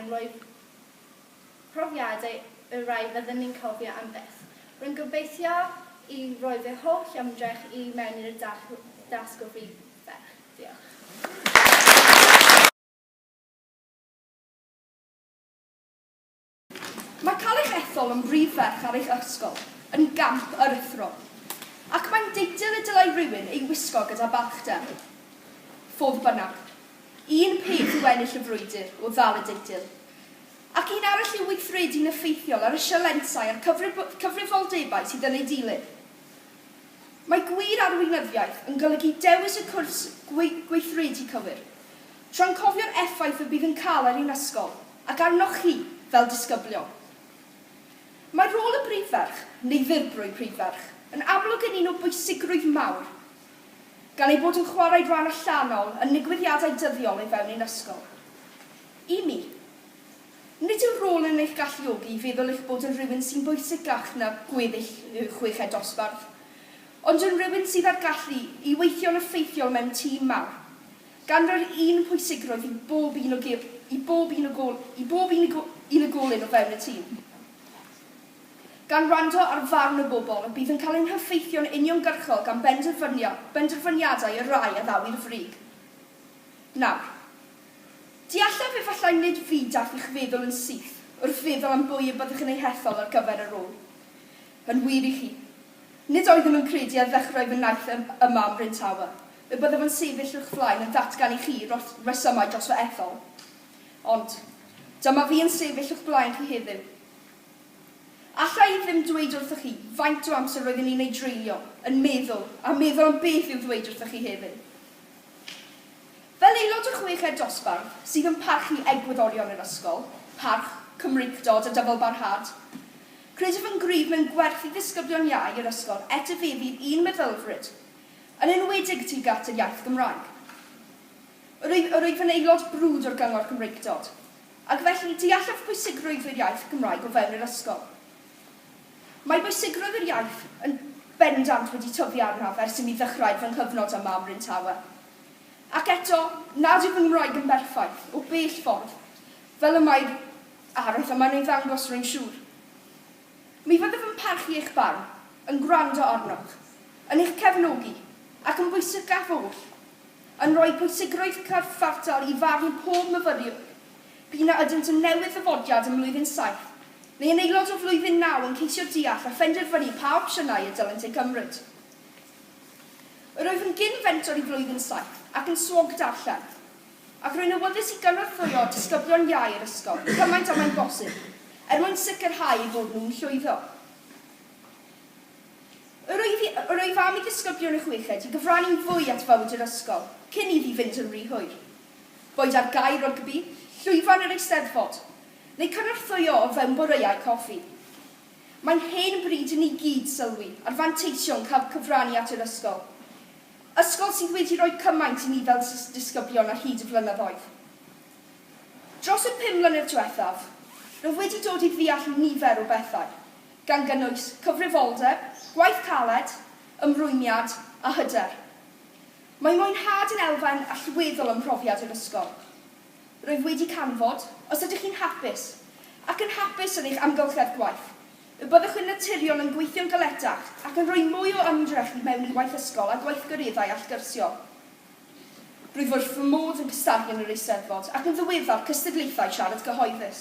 S4: y rai fyddwn ni'n cofio am byth. Rwy'n gobeithio i roi fy holl ymdrech i mewn i'r dasg o Brif. Diolch.
S5: Mae cael eich ethol yn brif ferch ar eich ysgol yn gamp areithiol, ac mae'n deitl y dylai rhywun ei wisgo gyda balchder. Fodd bynnag, un peth yw ennill y frwydr o ddal y deitl, ac un arall yw weithredu'n effeithiol ar y sialensau a'r cyfrifoldebau sydd yn ei dilyn. Mae gwir arweinyddiaeth yn golygu dewis y cwrs gweithredu cywir, tra'n cofio'r effaith y bydd yn cael ar ein ysgol, ac arnoch chi fel disgyblion. Mae rôl y brif ferch, neu ddirbrwy brif ferch, yn amlwg yn un o bwysigrwydd mawr, gan ei bod yn chwarae rhan allanol yn nigwyddiadau dyddiol ei fewn ein ysgol. I mi, nid yw'r rôl yn eich galluogi i feddwl eich bod yn rhywun sy'n bwysicach na gweddill y chweched dosbarth, ond yn rhywun sydd â'r gallu i weithio'n effeithiol mewn tîm mawr, gan roi'r un pwysigrwydd i bob un o fewn y tîm. Gan rando ar farn y bobl y bydd yn cael ein hyffeithio'n uniongyrchol gan benderfyniadau y rai a ddawi'r frig. Nawr, deallaf efallai nid fi dath i'ch feddwl yn syth wrth feddwl am bwy y byddwch yn ei hethol ar gyfer y rôl. Yn wir i chi, nid oeddwn yn credu a ddechrau fy naeth yma am Bryn Tawe, y byddaf yn sefyll o'ch flaen yn datgan i chi resymau dros fy ethol. Ond, dyma fi yn sefyll o'ch blaen chi heddiw. Allai i ddim dweud wrthych chi faint o amser roeddwn i'n ei dreulio, yn meddwl am beth i'w ddweud wrthych chi hefyd. Fel aelod o'r chweched dosbarth sydd yn parchu egwyddorion yr ysgol, parch, Cymreicdod a dyfalbarhad, credaf yn gryf mewn gwerthu ddisgyblion iau yr ysgol etifeddu'r un meddylfryd, yn enwedig tuag at y iaith Gymraeg. Rwyf yn aelod brwd o'r gyngor Cymreicdod, ac felly deallaf pwysigrwydd yr iaith Gymraeg o fewn yr ysgol. Mae bwysigrwydd yr iaith yn bendant wedi tyfu arnaf ers i mi ddechrau fy nghyfnod yma am Bryn Tawe. Ac eto, nad yw fy Nghymraeg yn berffaith, o bell ffordd, fel y mae'r Areithiau yma'n ei ddangos rwy'n siŵr. Mi fyddaf yn parchu eich barn, yn gwrando arnoch, yn eich cefnogi, ac yn bwysicaf oll, yn rhoi pwysigrwydd cyfartal i farn pob myfyriwr, bu na ydynt yn newydd ddyfodiad ym mlwyddyn 7, neu yn aelod o flwyddyn 9 yn ceisio deall a phenderfynu pa opsiynau y dylent ei cymryd. Roedd yn gyn-fentor i flwyddyn 7 ac yn swog darllen, ac rwy'n awyddus i gynorthwyo disgyblion iau i'r ysgol, cymaint am ein bosib, mwyn sicrhau bod nhw'n llwyddo. Rwyf am i ddisgyblion y chweched i gyfrannu'n fwy at fywyd yr ysgol, cyn iddi fynd yn rhy hwyr. Boed ar gair rygbi, llwyfan yr Eisteddfod, neu cynorthwyo o fewn boreau coffi. Mae'n hen bryd i ni gyd sylwi ar fanteision cael cyfrannu at yr ysgol. Ysgol sydd wedi rhoi cymaint i ni fel disgyblion ar hyd y flynyddoedd. Dros y 5 mlynedd diwethaf, rwyf wedi dod i ddeall nifer o bethau, gan gynnwys cyfrifoldeb, gwaith caled, ymrwymiad a hyder. Mae mwynhad yn elfen allweddol yn profiad yr ysgol. Rwyf wedi canfod, os ydych chi'n hapus, ac yn hapus yn eich amgylchedd gwaith, y byddwch yn naturiol yn gweithio'n galetach ac yn rhoi mwy o ymdrech i mewn i waith ysgol a gweithgareddau allgyrsiol. Rwyf wrth fy modd yn cystadlu yn yr Eisteddfod ac yn ddiweddar cystadlaethau siarad gyhoeddus.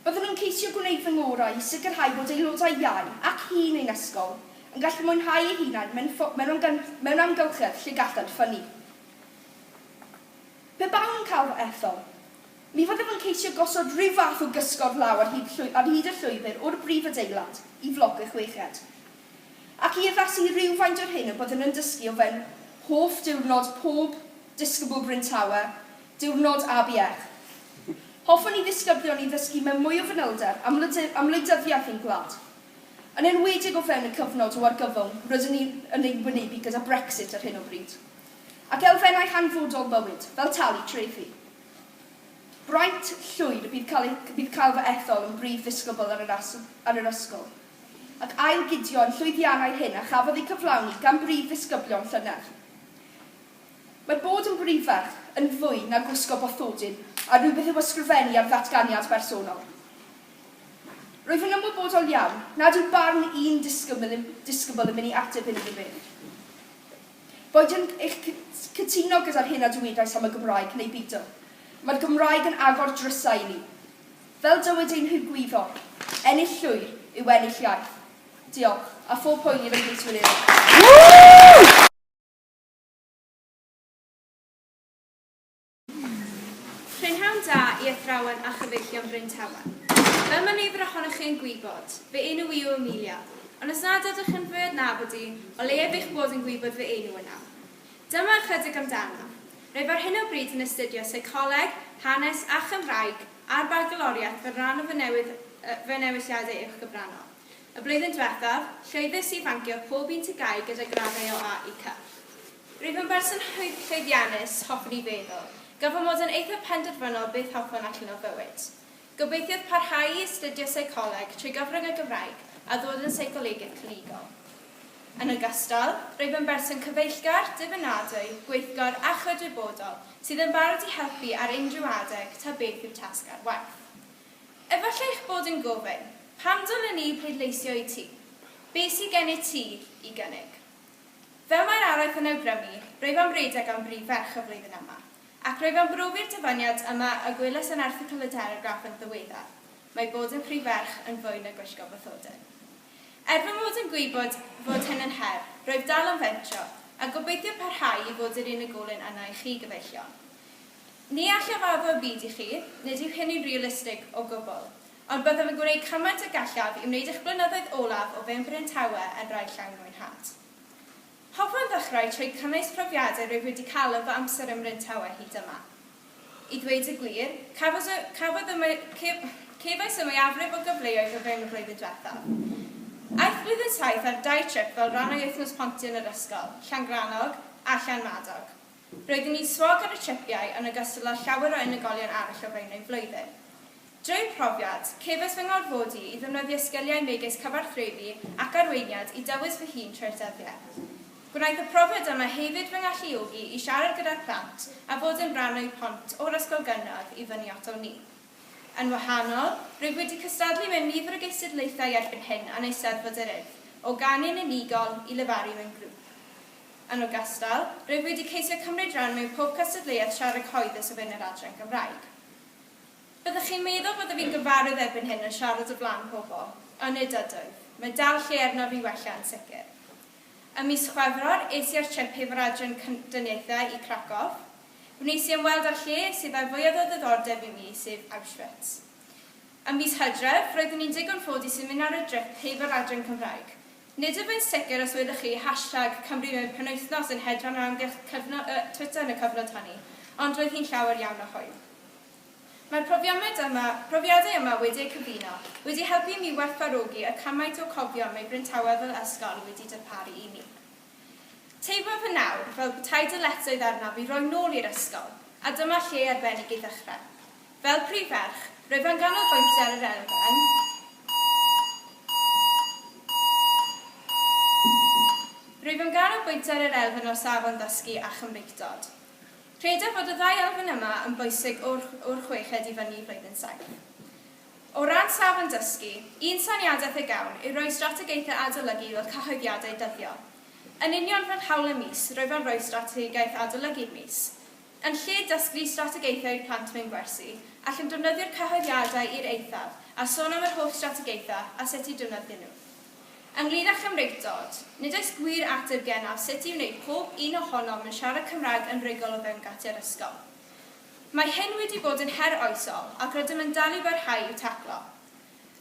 S5: Byddwn yn ceisio gwneud fy ngorau i sicrhau bod aelodau iau ac hun ein ysgol yn gallu mwynhau eu hunain mewn amgylchedd lle gallent ffynnu. Pe bawn yn cael ethol, mi fyddaf yn ceisio gosod rhyw fath o gysgod law ar hyd y llwybr o'r brif adeilad i floc y chweched. Ac i addasu rhywfaint o'r hyn y byddwn yn dysgu o fewn hoff diwrnod pob disgybl Bryn Tawe, diwrnod ABF. Hoffwn i ddisgyblion i ddysgu mewn mwy o fanylder am wleidyddiaeth ein gwlad. Yn enwedig o fewn y cyfnod o argyfwng rydyn ni yn ei wynebu gyda Brexit ar hyn o bryd. Ac elfennau hanfodol bywyd, fel talu trefi. Braint llwyd bydd cael fy ethol yn brif ddisgybl ar yr ysgol, ac ailgudio yn llwyddiannau hyn a chafodd ei cyflawni gan brif ddisgyblion llynedd. Mae bod yn brif ferch yn fwy na gwisgo bathodyn a rhywbeth i'w ysgrifennu ar ddatganiad bersonol. Rwyf yn ymwybodol iawn nad yw barn un disgybl yn mynd i ateb hyn i beth. Boed yn eich cytuno gyda'r hyn a dywedais am y Gymraeg neu beidio. Mae'r Gymraeg yn agor drysau i ni. Fel dywed ein hygwyddo, ennill llwyr yw ennill iaith. Diolch, a phob hwyl i'r Ymgeiswyr eraill.
S3: Prynhawn da i athrawon a chyfeillion Bryn Tawe. Fel mae nifer ohonoch chi'n gwybod, fe enw i yw Amelia, ond os nad ydych yn fy adnabod i, o leiaf eich bod yn gwybod fe enw yna. Dyma ychydig amdano. Rwyf ar hyn o bryd yn astudio seicoleg, hanes a Chymraeg a'r bagloriaeth fel rhan o fy newyddiadau uwchgyfrannol. Y blwyddyn diwethaf, llwyddus i fancio pob un tygau gyda graddau o A i C. Rwyf yn berson llwyddiannus hoffwn i feddwl, gafon mod yn eithaf penderfynol beth hoffwn allan o fywyd. Gobeithiodd parhau i astudio seicoleg trwy gyfrwng y Gymraeg a ddod yn seicolegydd clinigol. Yn ogystal, rwyf yn berson cyfeillgar, dibynadwy, gweithgor a chydwybodol sydd yn barod i helpu ar unrhyw adeg ta beth yw'r tasgau'r waith. Efallai eich bod yn gofyn, pam dylen ni pleidleisio i ti? Be sydd gen i ti i gynnig? Fel mae'r araith yn awgrymu, rwyf am redeg am brif ferch y flwyddyn yma, ac rwyf am brofi'r dyfyniad yma y gwelys yn erthigol y Telegraph yn ddiweddar. Mae bod yn prif ferch yn fwy na gwisgo bathodyn. Fy mod yn gwybod fod hyn yn her, rwyf dal yn fentro, a gobeithio parhau i fod yr unigolyn yna i chi gyfeillion. Ni allafaddo y byd i chi, nid yw hyn yn realistig o gwbl, ond byddaf yn gwneud cymaint o gallaf i wneud eich blynyddoedd olaf o fewn Bryn Tawe yn rhai llawn mwynhad. Hoffwn ddechrau trwy cynnwys profiadau rwyf wedi cael efo amser ym Bryn Tawe hyd yma. I ddweud y gwir, cefais y mwyafrif o gyfleoedd o fewn y blwyddyn diwethaf. Aeth blwyddyn saith ar 2 trip fel rhan o wythnos ponti yn yr ysgol, Llangranog a Llanmadog. Roeddwn i'n swog ar y tripiau yn ogystal â llawer o unigolion arall o fewn ein flwyddyn. Drwy'r profiad, cefais fy ngorfodi i ddefnyddio sgiliau megis cyfarthrebu ac arweiniad i dywys fy hun trwy'r dyddiau. Gwnaeth y profiad yma hefyd fy ngalluogi i siarad gyda'r plant a fod yn rhan o'i pont o'r ysgol gynradd i fyny ato ni. Yn wahanol, rwyf wedi cystadlu mewn nifer o gystadlaethau erbyn hyn a'n Eisteddfod yr Urdd, o ganyn unigol i lefaru mewn grŵp. Yn ogystal, rwyf wedi ceisio cymryd rhan mewn pob cystadleuaeth siarad cyhoeddus o fewn yr adran Gymraeg. Byddwch chi'n meddwl bod fi'n gyfarwydd erbyn hyn yn siarad o flaen pobl, ond nid ydw. Mae dal lle arno fi wella yn sicr. Ym mis Chwefror, es i ar trip hefo'r adran dynniaethau i Krakow. Wnes i ymweld â'r lle sydd â fwyaf o ddiddordeb i mi, sef Auschwitz. Ym mis Hydref, roeddwn i'n digon ffodus i mynd ar y drip hefo'r adran Cymraeg. Nid ydw yn sicr os wedwch chi #Cymru mewn penwythnos yn hedfan o amgylch Twitter yn y cyfnod hynny, ond roedd hi'n llawer iawn o hwyl.
S5: Mae'r profiadau yma wedi cyfuno, wedi helpu mi werthfawrogi y cymaint o cofion mae Bryntawe fel ysgol wedi darparu i ni. Teimlodd fy nawr fel petai dyletswydd arnaf i roi nôl i'r ysgol, a dyma lle arbennig i ddechrau. Fel Prif Ferch, roedd yn ganolbwyntio ar yr elfen, o safon ddysgu a Chymreictod. Credaf fod y ddau elfen yma yn bwysig o'r 6ed i fyny flwyddyn 7. O ran safon dysgu, un syniadaeth y gawn yw rhoi strategaethau adolygu fel cyhoeddiadau dyddio. Yn union fel hawl y mis, roedd yn rhoi strategaeth adolygu'r mis. Yn lle dysgu strategaethau i'r plant mewn gwersi, allan defnyddio'r cyhoeddiadau i'r eithaf a sôn am yr holl strategaethau a sut i defnyddio nhw. Ynglŷn â Chymreictod, nid oes gwir ateb gennaf sut i wneud pob un ohonom yn siarad Cymraeg yn rigol o fewn gatiau'r ysgol. Mae hyn wedi bod yn her oesol ac rydym yn dal i barhau i'w taclo.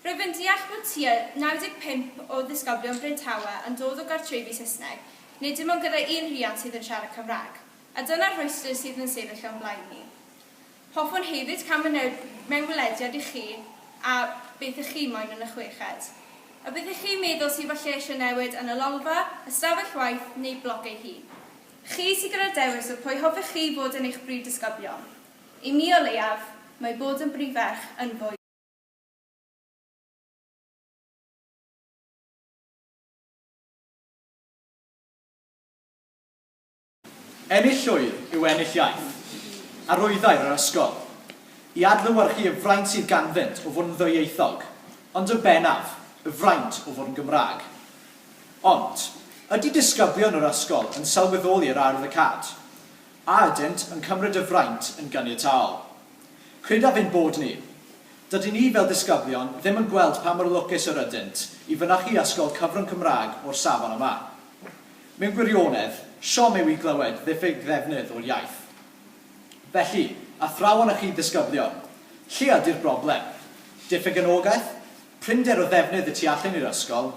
S5: Rwyf yn deall bod tua 95 o ddisgyblion Bryntawe yn dod o gartrefi Saesneg, neu dim ond gyda un rhiant sydd yn siarad Cymraeg, a dyna'r rhwystr sydd yn sefyll o'n blaen ni. Hoffwn hefyd cael mewnwelediad i chi a beth ych chi moyn yn y 6ed. A byddech chi'n meddwl sydd falle eisiau newid yn y lolfa, ystafell waith neu blogau hun. Chi sydd gyda dewis o pwy hoffech chi fod yn eich brif disgyblion. I mi o leiaf, mae bod yn Brif Ferch yn fwy.
S6: Ennill llwyr yw ennill iaith, arwyddau'r yr ysgol, i adlewyrchu y fraint sydd ganddynt o fod yn ddwyieithog, ond y bennaf, y fraint o fod yn Gymraeg. Ond, ydy disgyblion yr ysgol yn sylweddoli yr ardd y cad, a ydynt yn cymryd y fraint yn ganiataol. Credaf ein bod ni. Dydyn ni fel disgyblion ddim yn gweld pa mor lwcus yr ydynt i fynychu ysgol cyfrwng Cymraeg o'r safon yma. Mewn gwirionedd, siom yw i glywed ddiffyg ddefnydd o'r iaith. Felly, a thrawon ych chi disgyblion, lle ydy'r broblem? Diffyg anogaeth? Prinder o ddefnydd y tu allan i'r ysgol,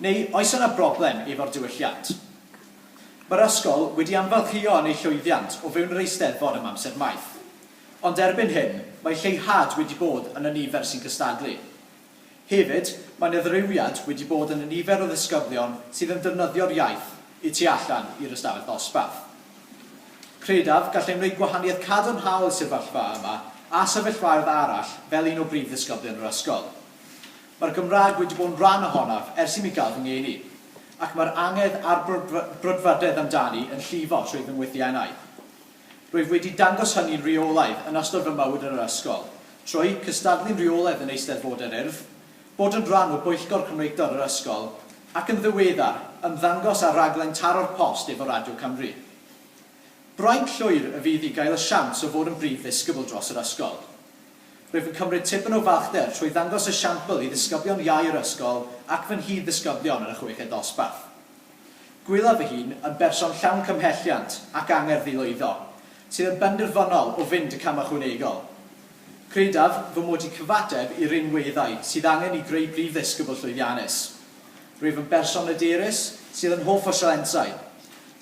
S6: neu oes yna broblem efo'r diwylliant? Mae'r ysgol wedi amfalchuo yn ei llwyddiant o fewn yr Eisteddfod am amser maith. Ond erbyn hyn, mae lleihad wedi bod yn y nifer sy'n cystadlu. Hefyd, mae neddrywiad wedi bod yn y nifer o ddisgyblion sydd yn defnyddio'r iaith i tu allan i'r ystafell ddosbarth. Credaf gallai'n rhoi gwahaniaeth cadarnhaol i'r sefyllfa yma a sefyllfaoedd arall fel un o brif ddisgyblion yr ysgol. Mae'r Gymraeg wedi bod yn rhan ohonaf ers i mi gael fy ngeni, ac mae'r angerdd a'r brwdfrydedd amdani yn llifo trwy fy ngwythiennau. Rwyf wedi dangos hynny'n reolaidd yn ystod fy mywyd yn yr ysgol, trwy cystadlu'n reolaidd yn Eisteddfod yr Urdd, bod yn rhan o Bwyllgor Cymreictod yr ysgol, ac yn ddiweddar ymddangos ar raglen taro'r post efo Radio Cymru. Braint llwyr y fydd i gael y siawns o fod yn brif ddisgybl dros yr ysgol. Rwyf yn cymryd tipyn o falchder trwy ddangos y siampl i ddisgyblion iau yr ysgol ac fy nhid ddisgyblion yn y 6ed dosbarth. Gwylaf fy hun yn berson llawn cymhelliant ac angerdd ddilwyddo, sydd yn benderfynol o fynd y cam ychwanegol. Credaf fy mod i cyfateb i'r unweddau sydd angen i greu brif ddisgybl llwyddiannus. Rwyf yn berson hyderus sydd yn hoff o sialensau,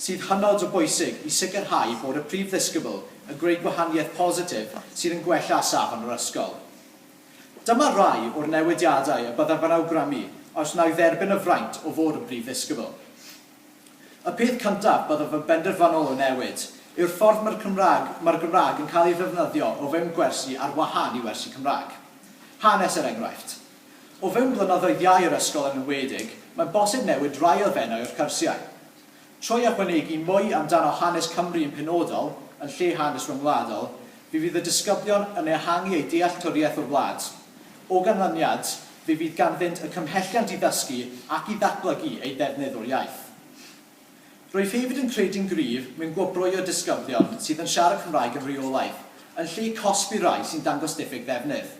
S6: sydd hynod o bwysig i sicrhau bod y prif ddisgybl yn greu gwahaniaeth positif sydd yn gwella safon yr ysgol. Dyma rai o'r newidiadau y byddaf yn awgrymu os wna'i dderbyn y fraint o fod yn brif ddisgybl. Y peth cyntaf byddaf yn benderfynol o newid yw'r ffordd mae'r Gymraeg yn cael ei ddefnyddio o fewn gwersi ar wahân i wersi Cymraeg. Hanes er enghraifft. O fewn blynyddoedd iau yr ysgol yn enwedig, mae'n bosib newid rai elfennau o'r cyrsiau. Trwy ychwanegu mwy amdano hanes Cymru yn penodol, yn lle hanes rhyngwladol, fydd y disgyblion yn ehangu ei dealltwriaeth o'r wlad. O ganlyniad, fydd ganddynt y cymhelliant i ddysgu ac i ddatblygu ei ddefnydd o'r iaith. Rwyf hefyd yn credu'n gryf mewn gwobrwyo disgyblion sydd yn siarad Cymraeg yn reolaidd, yn lle cosbi rai sy'n dangos diffyg ddefnydd.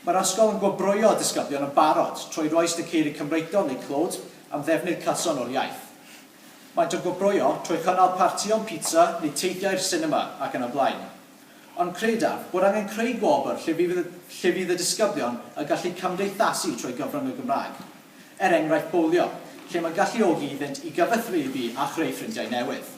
S6: Mae'r ysgol yn gwobrwyo disgyblion yn barod trwy roes diceri Cymreictod neu clod am ddefnydd cyson o'r iaith. Maent yn gwobrwyo trwy chynnal partion pizza neu teithiau'r sinema ac yn y blaen. Ond credaf bod angen creu gwobr lle fydd y disgyblion yn gallu cymdeithasu trwy gyfrwng y Gymraeg. Er enghraifft bowlio, lle mae'n galluogi iddynt i gyfathrebu a chreu ffrindiau newydd.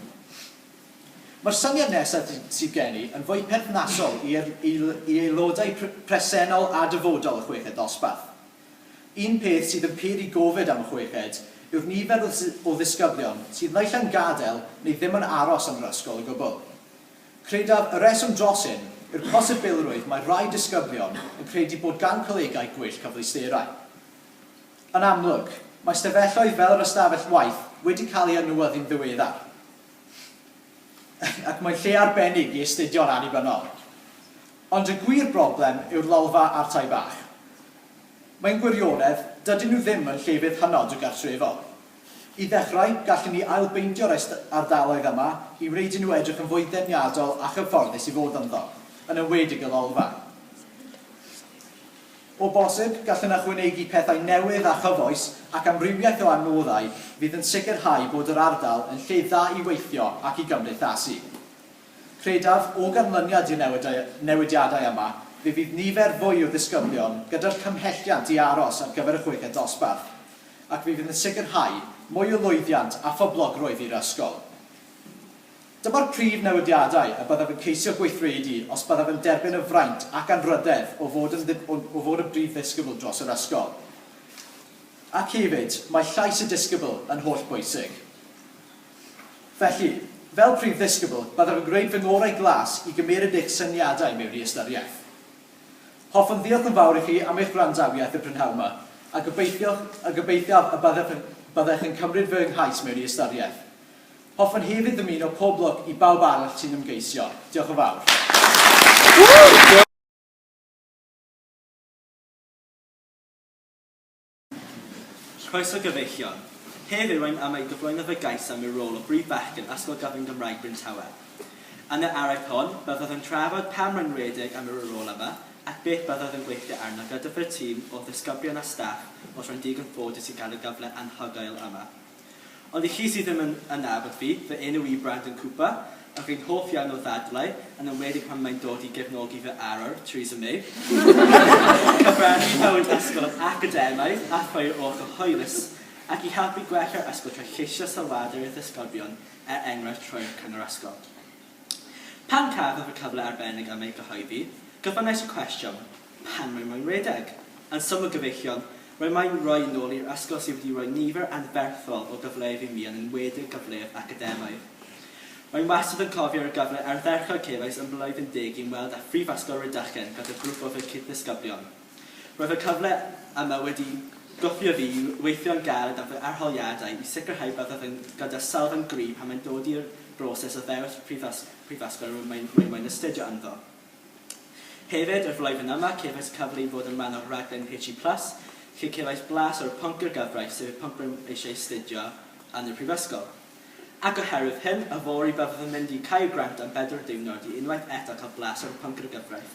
S6: Mae'r syniad nesaf sydd gen i yn fwy perthnasol i aelodau presennol a dyfodol y chweched dosbarth. Un peth sydd yn peri gofid am y chweched yw'r nifer o ddisgyblion sydd naill yn gadael neu ddim yn aros yn yr ysgol o gwbl. Credaf y reswm dros hyn yw'r posibilrwydd mae rai disgyblion yn credu bod gan colegau gwell cyfleusterau. Yn amlwg, mae stafelloedd fel yr ystafell waith wedi cael ei anwyddu'n ddiweddar. Ac mae'n lle arbennig i astudio'n annibynnol. Ond y gwir broblem yw'r lolfa a'r tai bach. Mae'n gwirionedd, dydyn nhw ddim yn llefydd hynod o gartrefol. I ddechrau, gallwn ni ailbeintio'r ardaloedd yma i wneud nhw edrych yn fwy ddeniadol a chyfforddus i fod ynddo, yn enwedig y lolfa. O bosib, gallwn ychwanegu pethau newydd a chyfoes ac amrywiaeth o anoddau fydd yn sicrhau bod yr ardal yn lle dda i weithio ac i gymdeithasu. Credaf, o ganlyniad i'r newidiadau yma, fe fydd nifer fwy o ddisgyblion gyda'r cymhelliant i aros ar gyfer y chweched dosbarth, ac fe fydd yn sicrhau mwy o lwyddiant a phoblogrwydd i'r ysgol. Dyma'r prif newidiadau a byddaf yn ceisio gweithredu os byddaf yn derbyn y fraint ac anrydedd o fod y brif ddisgybl dros yr ysgol. Ac hefyd, mae llais y disgybl yn holl bwysig. Felly, fel prif ddisgybl, byddaf yn gwneud fy ngorau glas i gymeryd eich syniadau mewn i ystyriaeth. Hoffwn ddiolch yn fawr i chi am eich gwrandawiaeth y prynhawn yma, a gobeithio y byddech yn cymryd fy nghaes mewn i ystyriaeth. Hoffwn hefyd ddymuno pob lwc i bawb arall sy'n ymgeisio. Diolch yn fawr.
S7: Croeso gyfeillion. Heddiw rwy'n am ei gyflwyno fy gais am ei rôl o Brif Fachgen Ysgol Gyfun Gymraeg Bryn Tawe. Yn y Areithiau, byddaf yn trafod pam rwy'n redig am yr rôl yma ac beth byddaf yn gweithio arno gyda fy'r tîm o ddisgyblion a staff os rwy'n digon ffodus i gael y gyfle anhygoel yma. Ond i chi sydd ddim yn nabod fi, fy enw i Brandon Cooper, ac fi'n hoff iawn o ddadlau, yn enwedig pan mae'n dod i gefnogi fy arwr, Theresa May. Cyfrannu bywyd ysgol yn academaidd a phoer o gyhoeddus, ac i helpu gwella'r ysgol trwy cheisio sylwadau i'r ddisgyblion enghraifft trwy'r cyngor ysgol. Pan cafodd y cyfle arbennig am ei gyhoeddi, gyfynnais y cwestiwn, pan mae'n redeg? Yn sym o gyfeillion, mae'n rhoi nôl i'r ysgol sydd wedi rhoi nifer anferthol o gyfleoedd i mi yn enwedig gyfleoedd academaidd. Mae'n wastad yn cofio'r gyfle ardderchog cefais yn blwyddyn 10 i'n weld â Prif Ysgol Rhydychen gyda grŵp o fy cyd-ddisgyblion. Roedd y cyfle yma wedi gwthio fi i weithio'n galed am fy arholiadau i sicrhau byddaf yn gyda sylf yn gryf pan mae'n dod i'r broses o ddewis Prif Ysgol mae'n astudio ynddo. Hefyd, yr flwyddyn yma, cefais cyfle i fod yn rhan o'r raglen HE+, lle cefais blas o'r pwnc yr gyfraith sef y pwnc rwy'n eisiau astudio yn y Prifysgol. Ac oherwydd hyn, y fori byddaf yn mynd i cael grant am 4 diwrnod i unwaith eto cael blas o'r pwnc yr gyfraith.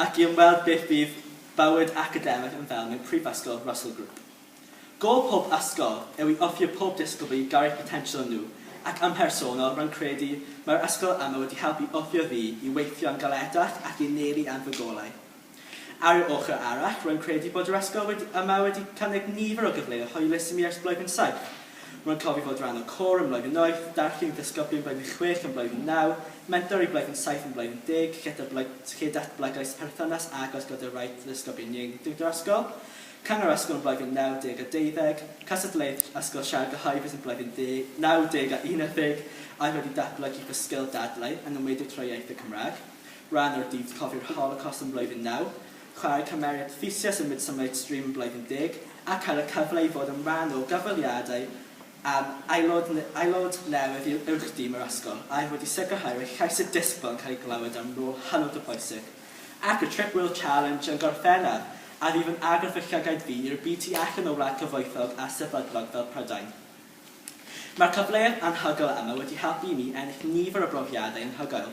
S7: Ac i ymweld beth bydd bywyd academaidd yn fel mewn Prifysgol Russell Group. Gôl pob ysgol yw i offio pob disgybl i gael eu potensial nhw, ac am personol rwy'n credu mae'r ysgol yma wedi helpu offio fi i weithio'n galedach ac i nelu am fy golau. Ar y ochr arall, rwy'n credu bod yr ysgol yma wedi cynnig nifer o gyfleoedd hwylus i mi ers blwyddyn 7. Rwy'n cofio fod rhan o cor yn blwyddyn 8, darllen ddisgyblion blwyddyn 6 yn blwyddyn 9, mentor i blwyddyn 7 yn blwyddyn 10, lle datblygais perthynas agos gyda rai ddisgyblion ieuenctid yr ysgol, cyngor ysgol yn blwyddyn 9, 10 a 12, cystadleuaeth ysgol siarad gyhoeddus yn blwyddyn 9, 10 a 11, a wedi datblygu fy sgil dadlau yn enwedig trwy iaith y Cymraeg, rhan o'r dydd cofio'r Holocaust yn blwyddyn 9, chwarae cymeriad thesis yn Midsummer Stream yn blwyddyn 10, a cael y cyfle i fod yn rhan o gyfweliadau am aelod newydd i'r uwchdîm yr ysgol, a wedi sicrhau roedd llais y disgybl yn cael ei glywed am rôl hynod o bwysig. Ac y Trip World Challenge yn gorffennaf, a fydd yn agor fy llygaid fi i'r byd tu allan o wlad cyfoethog a sefydlog fel Prydain. Mae'r cyfleoedd anhygoel yma wedi helpu i mi ennill nifer o brofiadau anhygoel,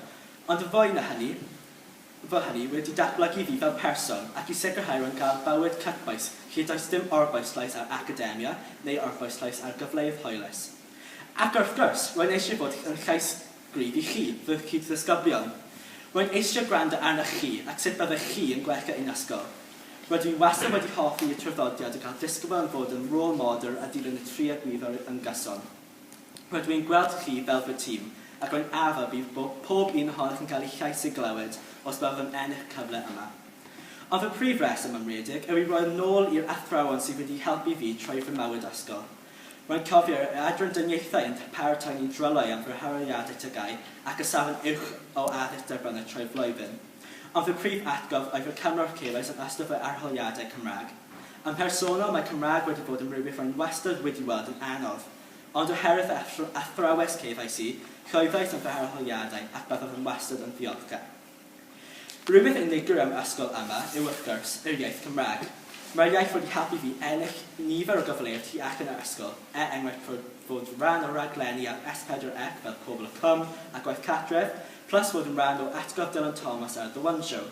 S7: ond y fwy na hynny, wedi datblygu fi fel person ac i sicrhau rwy'n cael bywyd cytbwys lle does dim orbwyslais ar academia neu orbwyslais ar gyfleoedd hwylus. Ac wrth gwrs, rwy'n eisiau bod yn llais gryf i chi, fy cyd-ddisgyblion. Rwy'n eisiau gwrando arnoch chi ac sut byddech chi yn gwella un ysgol. Rydw i wastad wedi hoffi y traddodiad o gael disgybl yn fod yn rôl model a dilyn y tri agwyddoedd yn gyson. Rydw i'n gweld chi fel fy tîm, ac rwy'n addo bydd pob un ohonych yn cael ei llais ei glywed os byddwn yn ennill cyfle yma. Ond fy prif reswm am redig yw i roi nôl i'r athrawon sydd wedi helpu fi troi fy mywyd ysgol. Rwy'n cofio y adran dyniaethau yn paratoi ni drylau am fy hyrwyddiadau tygau ac y safon uwch o addysg dyrbynnau trwy flwyddyn. Ond fy prif atgof oedd fy cymro'r celoes yn ystod fy arholiadau Cymraeg. Yn personol, mae Cymraeg wedi bod yn rhywbeth rwy'n wastad wedi weld yn anodd. Ond oherwydd athrawes cefais i, llwyddais am fy arholiadau ac byddaf yn wastad yn ddiolchgar. Rhywbeth unigryw am ysgol yma yw wrth gwrs yr iaith Cymraeg. Mae'r iaith wedi helpu fi ennill nifer o gyfleoedd tu allan yr ysgol, enghraifft fod rhan o raglenni ar S4C fel Pobl y Cwm a Gwaith Catref, plus fod yn rhan o atgof Dylan Thomas ar The One Show.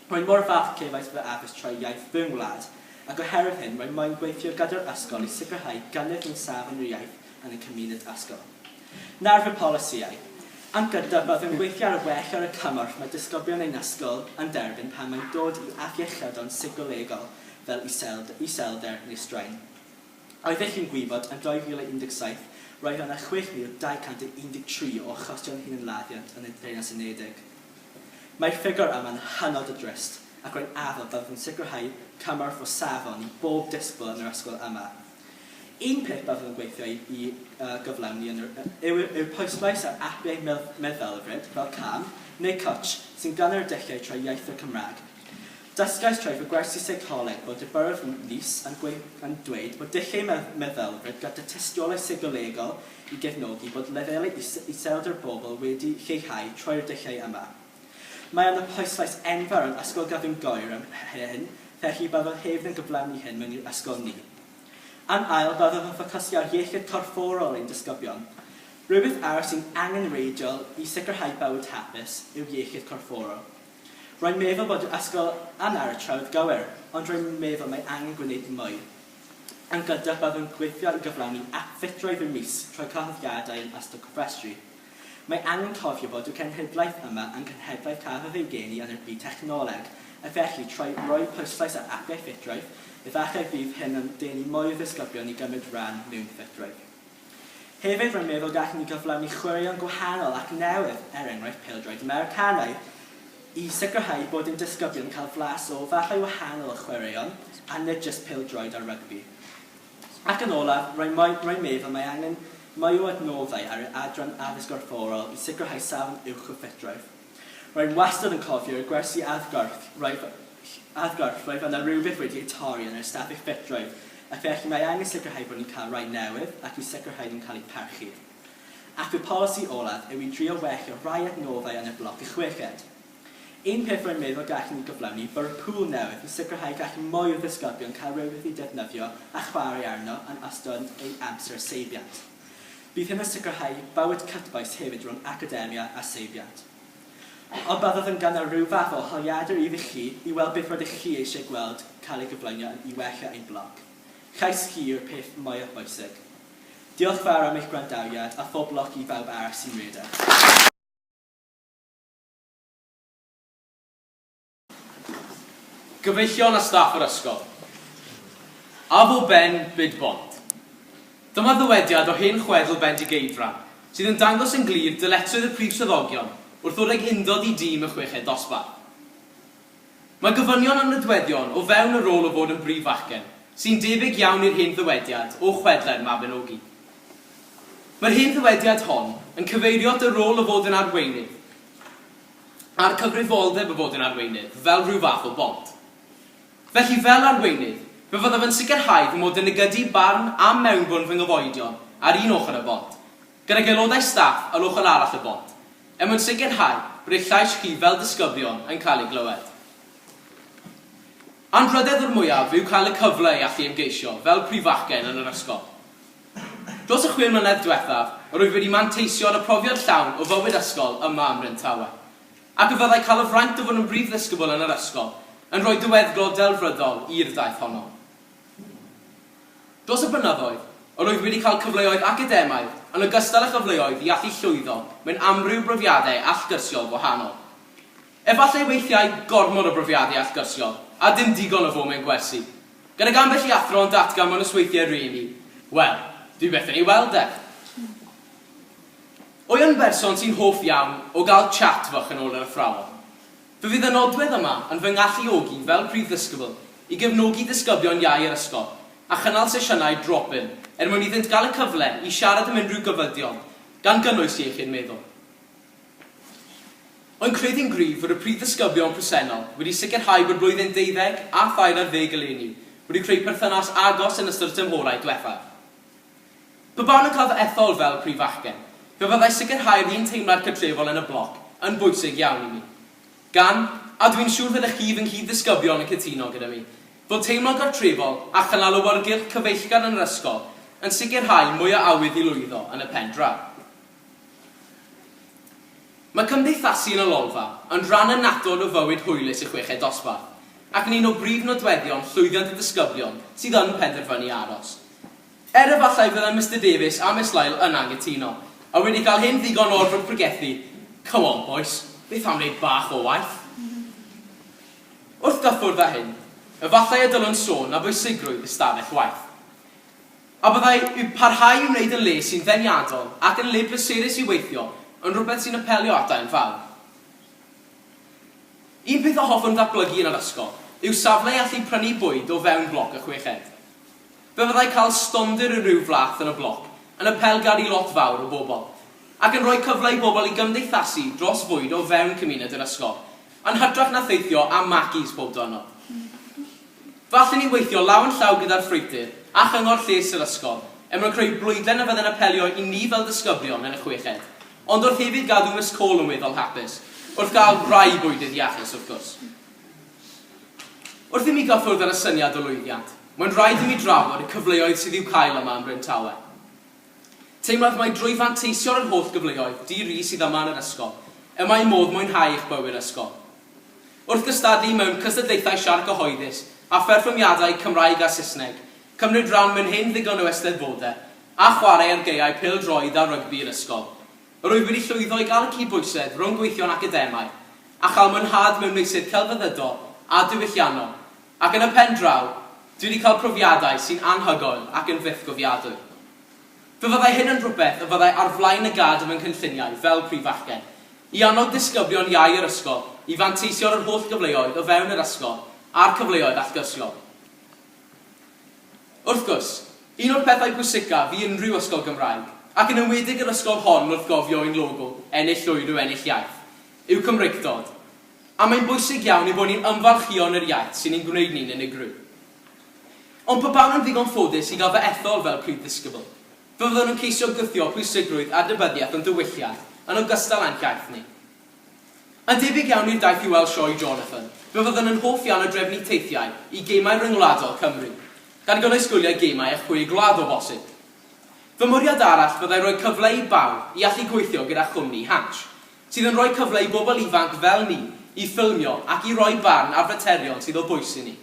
S7: Rwy'n mor falch cefais fy addysg trwy iaith fy ngwlad, ac oherwydd hyn rwy'n moyn gweithio gyda'r ysgol i sicrhau gynnydd yn safon yr iaith yn y cymuned ysgol. Nawr fy polisïau. Am gyda byddwn gweithio ar y well ar y cymorth mae disgyblion ein ysgol yn derbyn pan mae'n dod i afiechydon seicolegol fel iselder neu straen. Oeddech chi'n gwybod yn 2017 roedd yna 6,213 o achosion hunanladdiant yn y Deyrnas Unedig. Mae'r ffigur yma'n hynod o drist ac rwy'n addo byddwn sicrhau cymorth o safon i bob disgwyl yn yr ysgol yma. Un peth byddwn yn gweithio i gyflawni yw'r pwyslais ar apiau meddylfryd fel cam neu cwtch sy'n ganner dulliau trwy iaith y Cymraeg. Dysgais trwy fy gwersi seicoleg bod y byrdd Nis yn dweud bod dulliau meddylfryd gyda tystiolaeth seicolegol i gefnogi bod lefelau iselder bobl wedi lleihau trwy'r dulliau yma. Mae yna pwyslais enfawr yn ysgol gyfyn goer am hyn, felly byddwn hefyd yn gyflawni hyn mewn i'r ysgol ni. Am ail, byddaf yn ffocysu ar iechyd corfforol ein disgyblion. Rhywbeth arall sy'n angenreidiol i sicrhau bywyd hapus yw iechyd corfforol. Rwy'n meddwl bod y ysgol yn Areithiau gywir, ond rwy'n meddwl mae angen gwneud mwy. Yn gyda byddwn gweithio i gyflawni ffitrwydd y mis trwy cyhoeddiadau yn ystod cofrestru. Mae angen cofio bod y cenhedlaeth yma yn cenhedlaeth cafodd ei geni yn y byd technoleg, a felly trwy roi pwyslais ar apiau ffitrwydd, efallai bydd hyn yn denu mwy o ddisgyblion i gymryd rhan mewn ffitrwydd. Hefyd rwy'n meddwl gallwn ni gyflawni chwaraeon gwahanol ac newydd enghraifft pêl-droed Americanaidd i sicrhau bod ein disgyblion yn cael flas o fathau wahanol o chwaraeon a nid jyst pêl-droed a rygbi. Ac yn olaf, rwy'n meddwl mae angen mwy o adnoddau ar yr adran addysg corfforol i sicrhau safon uwch o ffitrwydd. Rwy'n wastad yn cofio y gwersi addgorff roedd yna rhywbeth wedi ei torri yn yr ystafell ffitrwydd, ac felly mae angen sicrhau bod ni'n cael rai newydd ac i sicrhau ni'n cael ei parchu. Ac y polisi olaf yw i drio wellio rai adnoddau yn y bloc y chweched. Un peth rwy'n meddwl gallwn ni gyflawni by'r pŵl newydd i sicrhau gallwn mwy o ddisgyblion cael rhywbeth i defnyddio a chwarae arno yn ystod ei amser seibiant. Bydd hyn yn sicrhau bywyd cytbwys hefyd rhwng academia a seibiant. Ond byddaf yn gynnal rhyw fath o holiadau iddi chi i weld beth rydych chi eisiau gweld cael ei gyflwyno i wella ein blog. Chais chi yw'r peth mwyaf bwysig. Diolch fawr am eich gwrandawiad a phoblogi bawb arall sy'n redeg.
S8: Gyfeillion a staff yr ysgol. A fo ben byd bont. Dyma ddywediad o hen chweddl Bendigeidfran sydd yn dangos yn glir dyletswydd y prif swyddogion wrth ddod ag undod i dîm y chweched dosbarth. Mae gofynion am nodweddion o fewn y rôl o fod yn brif fachgen sy'n debyg iawn i'r hen ddywediad o chwedlau'r Mabinogi. Mae'r hen ddywediad hon yn cyfeirio at y rôl o fod yn arweinydd a'r cyfrifoldeb o fod yn arweinydd fel rhyw fath o bont. Felly fel arweinydd, fe fyddaf yn sicrhau fy mod yn negydu barn a mewnbwn fy nghyfoedion ar un ochr y bont, gyda aelodau staff ar ochr arall y bont, mwyn sicrhau bod eich llais chi fel disgyblion yn cael ei glywed. Anrhydedd o'r mwyaf yw cael y cyfle i allu ymgeisio fel prif fachgen yn yr ysgol. Dros y 6 mlynedd diwethaf, rwyf wedi manteisio ar y profiad llawn o fywyd ysgol yma ym Mhryntawe, ac y fyddai cael y fraint o fod yn brif ddisgybl yn yr ysgol yn rhoi diweddglo delfryddol i'r daith honno. Dros y blynyddoedd, rwyf wedi cael cyfleoedd academaidd yn ogystal â chyfleoedd i allu llwyddo mewn amryw brofiadau allgyrsiol gwahanol. Efallai weithiau gormod o brofiadau allgyrsiol, a dim digon o fo mewn gwersi. Gyda ambell i athro yn datgan mewn ysweithiau rhieni, wel, dwi beth yn ei weld e. Wy yn berson sy'n hoff iawn o gael chat fach yn ôl yr athrawon. Fe fydd y nodwedd yma yn fy ngalluogi fel prif ddisgybl i gefnogi disgyblion iau yr ysgol a chynnal sesiynau drop-in mwyn iddynt gael y cyfle i siarad am unrhyw gyfydion gan gynnwys iechyd meddwl. O'n credu'n gryf fod y prif ddisgyblion presennol wedi sicrhau bod blwyddyn 12 a 13 eleni wedi creu perthynas agos yn ystod y tymhorau diwethaf. Pe bawn yn cael fy ethol fel prif fachgen, fe fyddai sicrhau'r un teimlad cytrefol yn y bloc yn bwysig iawn i mi. Gan, a dwi'n siŵr fyddech chi fy nghyd-ddisgyblion yn cytuno gyda mi, fod teimlad gartrefol a chynnal awyrgylch cyfeillgar yn yr ysgol yn sicrhau mwy o awydd i lwyddo yn y pen draw. Mae cymdeithasu yn y lolfa yn rhan annatod o fywyd hwylus y chweched dosbarth, ac yn un o brif nodweddion llwyddiant y disgyblion sydd yn penderfynu aros. Efallai fyddai Mr Davies a Miss Lyle yn anghytuno, a wedi cael hyn ddigon o'r fod pregethu, come on boys, beth am wneud bach o waith? Wrth gyffwrdd â hyn, efallai y dylwn sôn a bwysigrwydd ystafell waith. A byddai yw parhau i wneud yn le sy'n ddeniadol ac yn le pleserus i weithio yn rhywbeth sy'n apelio ata yn fawr. Un peth o hoffwn ddatblygu yn yr ysgol yw safle allu prynu bwyd o fewn bloc y chweched. Fe fyddai cael stondr y rhyw flath yn y bloc yn apelgar i lot fawr o bobl, ac yn rhoi cyfle i bobl i gymdeithasu dros fwyd o fewn cymuned yr ysgol, yn hytrach na theithio am macis pob diwrnod. Falle ni weithio law yn llaw gyda'r ffrwydyr a chyngor lles yr ysgol, mwyn creu blwydlen y fydden apelio i ni fel disgyblion yn y chweched, ond wrth hefyd gadw Miss Cole yn weddol hapus, wrth gael rai bwydydd iachus wrth gwrs. Wrth i mi gyffwrdd ar y syniad o lwyddiant, mae'n rhaid i mi drafod y cyfleoedd sydd i'w cael yma yn Bryn Towyn. Teimlaf mai drwy fanteisio'r yr holl gyfleoedd di-ri sydd yma yn yr ysgol, mae modd mwynhau eich bywyd ysgol. Wrth gystadlu mewn cystadlaethau siarc gyhoeddus a pherfformiadau Cymraeg a Saesneg, cymryd rhan mewn hyn ddigon o eisteddfodau a chwarae ar geiau pêl-droed a rygbi yr ysgol. Rwyf wedi llwyddo i gael y cydbwysedd rhwng gweithio'n academaidd a chael mwynhad mewn meysydd celfyddydol a diwylliannol, ac yn y pen draw, dwi wedi cael profiadau sy'n anhygoel ac yn fyth gofiadwy. Fe fyddai hyn yn rhywbeth y fyddai ar flaen y gad am yn cynlluniau fel prif fachgen, i annog disgyblion iau yr ysgol i fanteisio'r holl gyfleoedd o fewn yr ysgol a'r cyfleoedd allgysio. Wrth gwrs, un o'r pethau pwysicaf i unrhyw ysgol Gymraeg, ac yn enwedig yr ysgol hon wrth gofio ein logo, ennill llwyd o ennill iaith, yw Cymreicdod. A mae'n bwysig iawn i bod ni'n ymfalchio'n yr iaith sy'n ein gwneud ni'n unigryw. Ond pe bawn yn ddigon ffodus i gael fy ethol fel prif ddisgybl, fe fyddwn yn ceisio gythio pwysigrwydd a dybyddiaeth yn diwylliant yn ogystal â'n iaith ni. Yn debyg iawn i'r daith i weld sioe Jonathan, fe fyddwn yn hoff iawn o drefnu teithiau i gemau ryngwladol Cymru, gan gynnwys gwyliau gemau a chwe gwlad o bosib. Fy mwriad arall fyddai rhoi cyfle i bawb i allu gweithio gyda chwmni Hatch, sydd yn rhoi cyfle i bobl ifanc fel ni i ffilmio ac i roi barn ar faterion sydd o bwys i ni.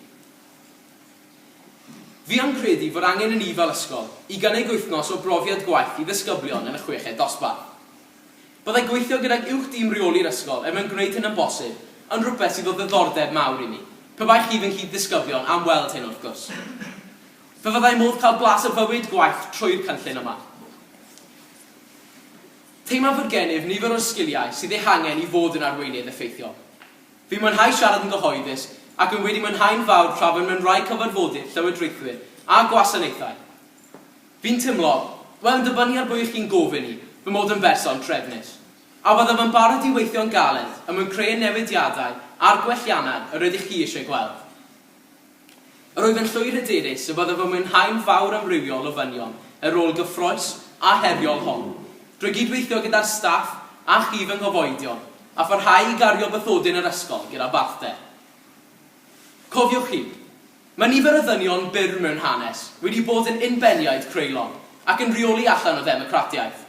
S8: Fi am credu fod angen yn ni fel ysgol i gynnig wythnos o brofiad gwaith i ddisgyblion yn y chweched dosbarth. Byddai gweithio gyda'r uwch dîm reoli'r ysgol mwyn gwneud hyn yn bosib yn rhywbeth sydd o ddiddordeb mawr i ni, pe bai chi fy'n cyd-ddisgyblion am weld hyn wrth gwrs. Fe fyddai modd cael blas y fywyd gwaith trwy'r cynllun yma. Teimlo fod gennyf nifer o'r sgiliau sydd eu hangen i fod yn arweinydd effeithiol. Fi'n mwynhau siarad yn gyhoeddus ac yn wedi mwynhau'n fawr trafod mewn rai cyfarfodydd llywodraethwyr a gwasanaethau. Fi'n teimlo, wel yn dibynnu ar bwy chi'n gofyn i, fy mod yn berson trefnus, a byddaf yn barod i weithio'n galed mwyn creu newidiadau a'r gwelliannau yr ydych chi eisiau gweld. Rwyf yn llwyr hyderus y byddaf yn mwynhau'n fawr amrywiol o ddynion y rôl gyffroes a heriol hon, drwy gydweithio gyda'r staff a chi fy nghyfoedion, a pharhau i gario bythodyn yr ysgol gyda barthau. Cofiwch chi, mae nifer o ddynion byr mewn hanes wedi bod yn unbeniaid creulon ac yn rheoli allan o ddemocratiaeth.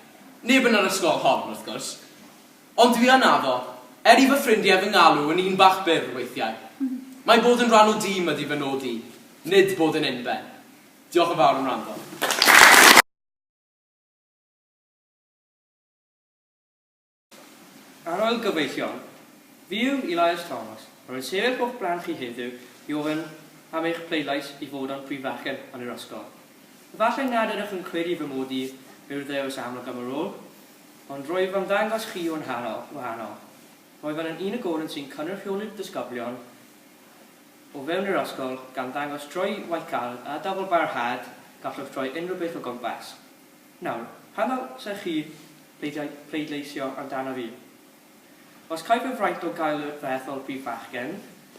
S8: Neb yn yr ysgol hon, wrth gwrs. Ond dwi yn addo, i fy ffrindiau fy ngalw yn un bach byr weithiau. Mae bod yn rhan o dîm ydi fy nod i, nid bod yn unben. Diolch yn fawr am wrando.
S9: Ar ôl gyfeillion, fi yw Elias Thomas, rwy'n sefyll o'ch blaen chi heddiw i ofyn am eich pleidlais i fod yn prif fachgen yn yr ysgol. Efallai nad ydych yn credu fy mod i yw'r ddewis amlwg am y rôl, ond roedd fan ddangos chi o'n wahanol. Roedd fan yn un agored sy'n cynrychioli'r disgyblion o fewn yr ysgol gan ddangos troi waith caled a dafl barhad gallwch troi unrhyw beth o gwmpas. Nawr, hanner sy'ch chi pleidleisio amdano fi. Os caiff y fraint o gael y fethol prif fachgen,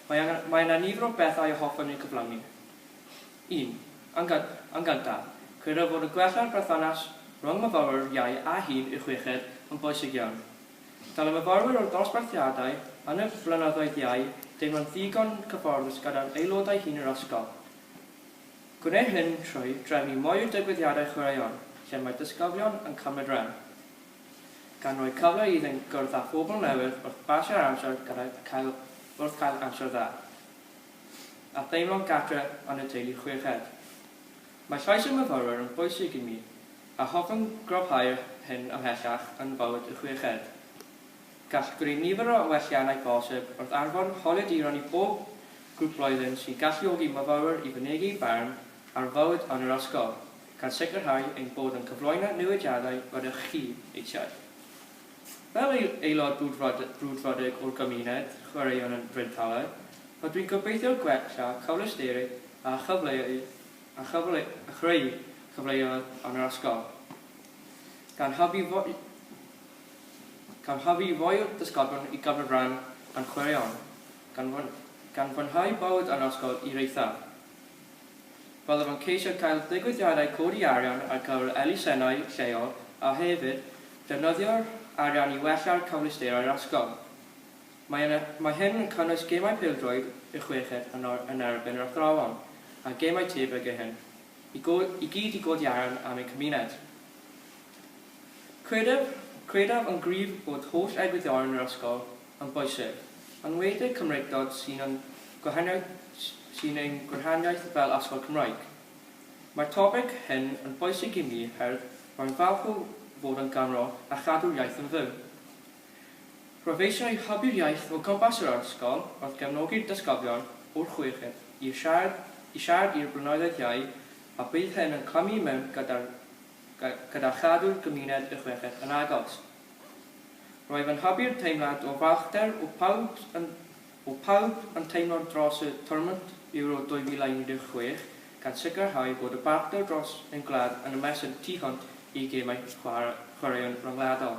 S9: mae yna nifer o bethau o hoffwn i'w cyflawni. 1. Yn gyntaf, credaf fod y gwella'r berthynas rhwng myfyrwyr iau a hun i'w chweched yn bwysig iawn. Dal y myfyrwyr o'r dosbarthiadau yn y blynyddoedd iau deimlo'n ddigon cyfforddus gyda'r aelodau hun yr ysgol. Gwneud hyn trwy drefnu mwy o digwyddiadau chwaraeon, lle mae disgyblion yn cymryd rhan. Gan roi cyfle iddynt gwrdd â phobl newydd wrth basio'r amser cael amser dda. A deimlo'n gatre yn y teulu chweched. Mae llais y myfyrwyr yn bwysig i mi, a hoffwn gryfhau'r hyn ymhellach yn bywyd y chweched. Gall greu nifer o welliannau bosib wrth arfon holiaduron i bob grŵp blwyddyn sy'n galluogi myfyrwyr i fynegu barn ar fywyd yn yr ysgol, gan sicrhau ein bod yn cyflwyno newidiadau rydych chi eisiau. Fel aelod brwdfrodig o'r gymuned chwaraeon yn Bryn Tawel, rydw dwi'n gobeithio gwella cyfleusterau a chreu cyfleoedd yn yr ysgol. Gan hybu fwy o disgyblion i gymryd rhan yn chwaraeon, gan fwynhau bywyd yn ysgol i Areithiau. Byddaf yn ceisio cael digwyddiadau codi arian ar gyfer elusennau lleol a hefyd defnyddio'r arian i wella'r cyfleusterau'r ysgol. Mae hyn yn cynnwys gemau pêl-droed y chweched yn erbyn yr athrawon a gemau tebyg i hyn, i gyd i godi arian am eu cymuned. Credaf yn gryf bod holl egwyddorion yr ysgol yn bwysig, yn wedi'i Cymreigdod sy'n ein gwahaniaeth fel ysgol Cymraeg. Mae'r topic hyn yn bwysig i mi herwydd mae'n falch o fod yn Gymro a chadw'r iaith yn fyw. Roedd eisiau hybu'r iaith o gwmpas yr ysgol wrth gefnogi'r disgyblion o'r chweched i siarad i'r blynyddoedd iau a bydd hyn yn clymu mewn gyda chadw'r gymuned y chweched yn agos. Roedd yn hybu'r teimlad o falchder o pawb yn teimlo dros y tournament Euro 2016 gan sicrhau bod y barchdar dros ein gwlad yn ymestyn tu hwnt i gemau chwaraeon ryngwladol.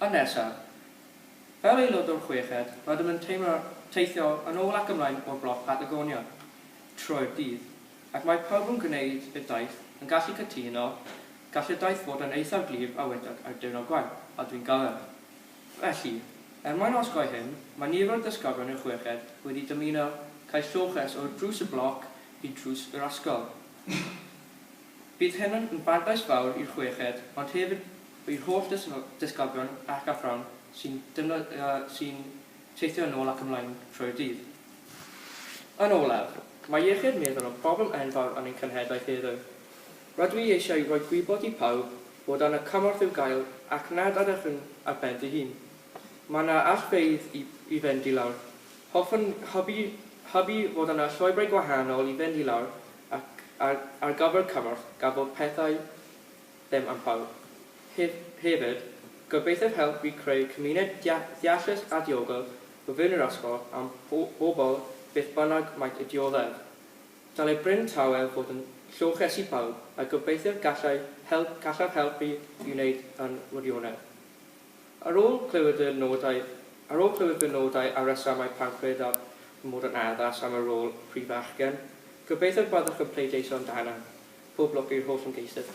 S9: Yn nesaf, fel aelod o'r chweched, rydym yn teithio yn ôl ac ymlaen o'r bloc Patagonia trwy'r dydd, ac mae pawb yn gwneud y daith yn gallu cytuno, gall y daith fod yn eithaf glir a wedig ar diwrnod gwaith, a dwi'n gael. Felly, mwyn osgoi hyn, mae nifer o disgyblion y chweched wedi dymuno cael lloches o'r drws y bloc i drws yr ysgol. Bydd hyn yn bandais fawr i'r chweched, ond hefyd i'r holl disgyblion ac athrawon sy'n teithio yn ôl ac ymlaen trwy'r dydd. Yn olaf, mae iechyd meddwl yn broblem enfawr yn ein cynhedaeth heddiw. Rydw i eisiau rhoi gwybod i pawb bod yna cymorth i'w gael ac nad ydych yn ar ben dy hun. Mae yna allfeidd i fynd i lawr. Hoffwn hybu fod yna llwybrau gwahanol i fynd i lawr ac ar gyfer cymorth gan bod pethau ddim am pawb. Hefyd, gobeithio'r help i creu cymuned ddeallus a diogel o fewn yr ysgol am bobl beth bynnag mae y dioddef. Dylai Bryn Tawel fod yn lloches i bawb a gobeithio gallaf helpu i wneud yn wirionedd. Ar ôl clywed y nodau a resymau pan credaf mod yn addas am y rôl Prif Fachgen, gobeithio byddwch yn pleidleisio amdano. Pob lwc i'r holl ymgeisydd.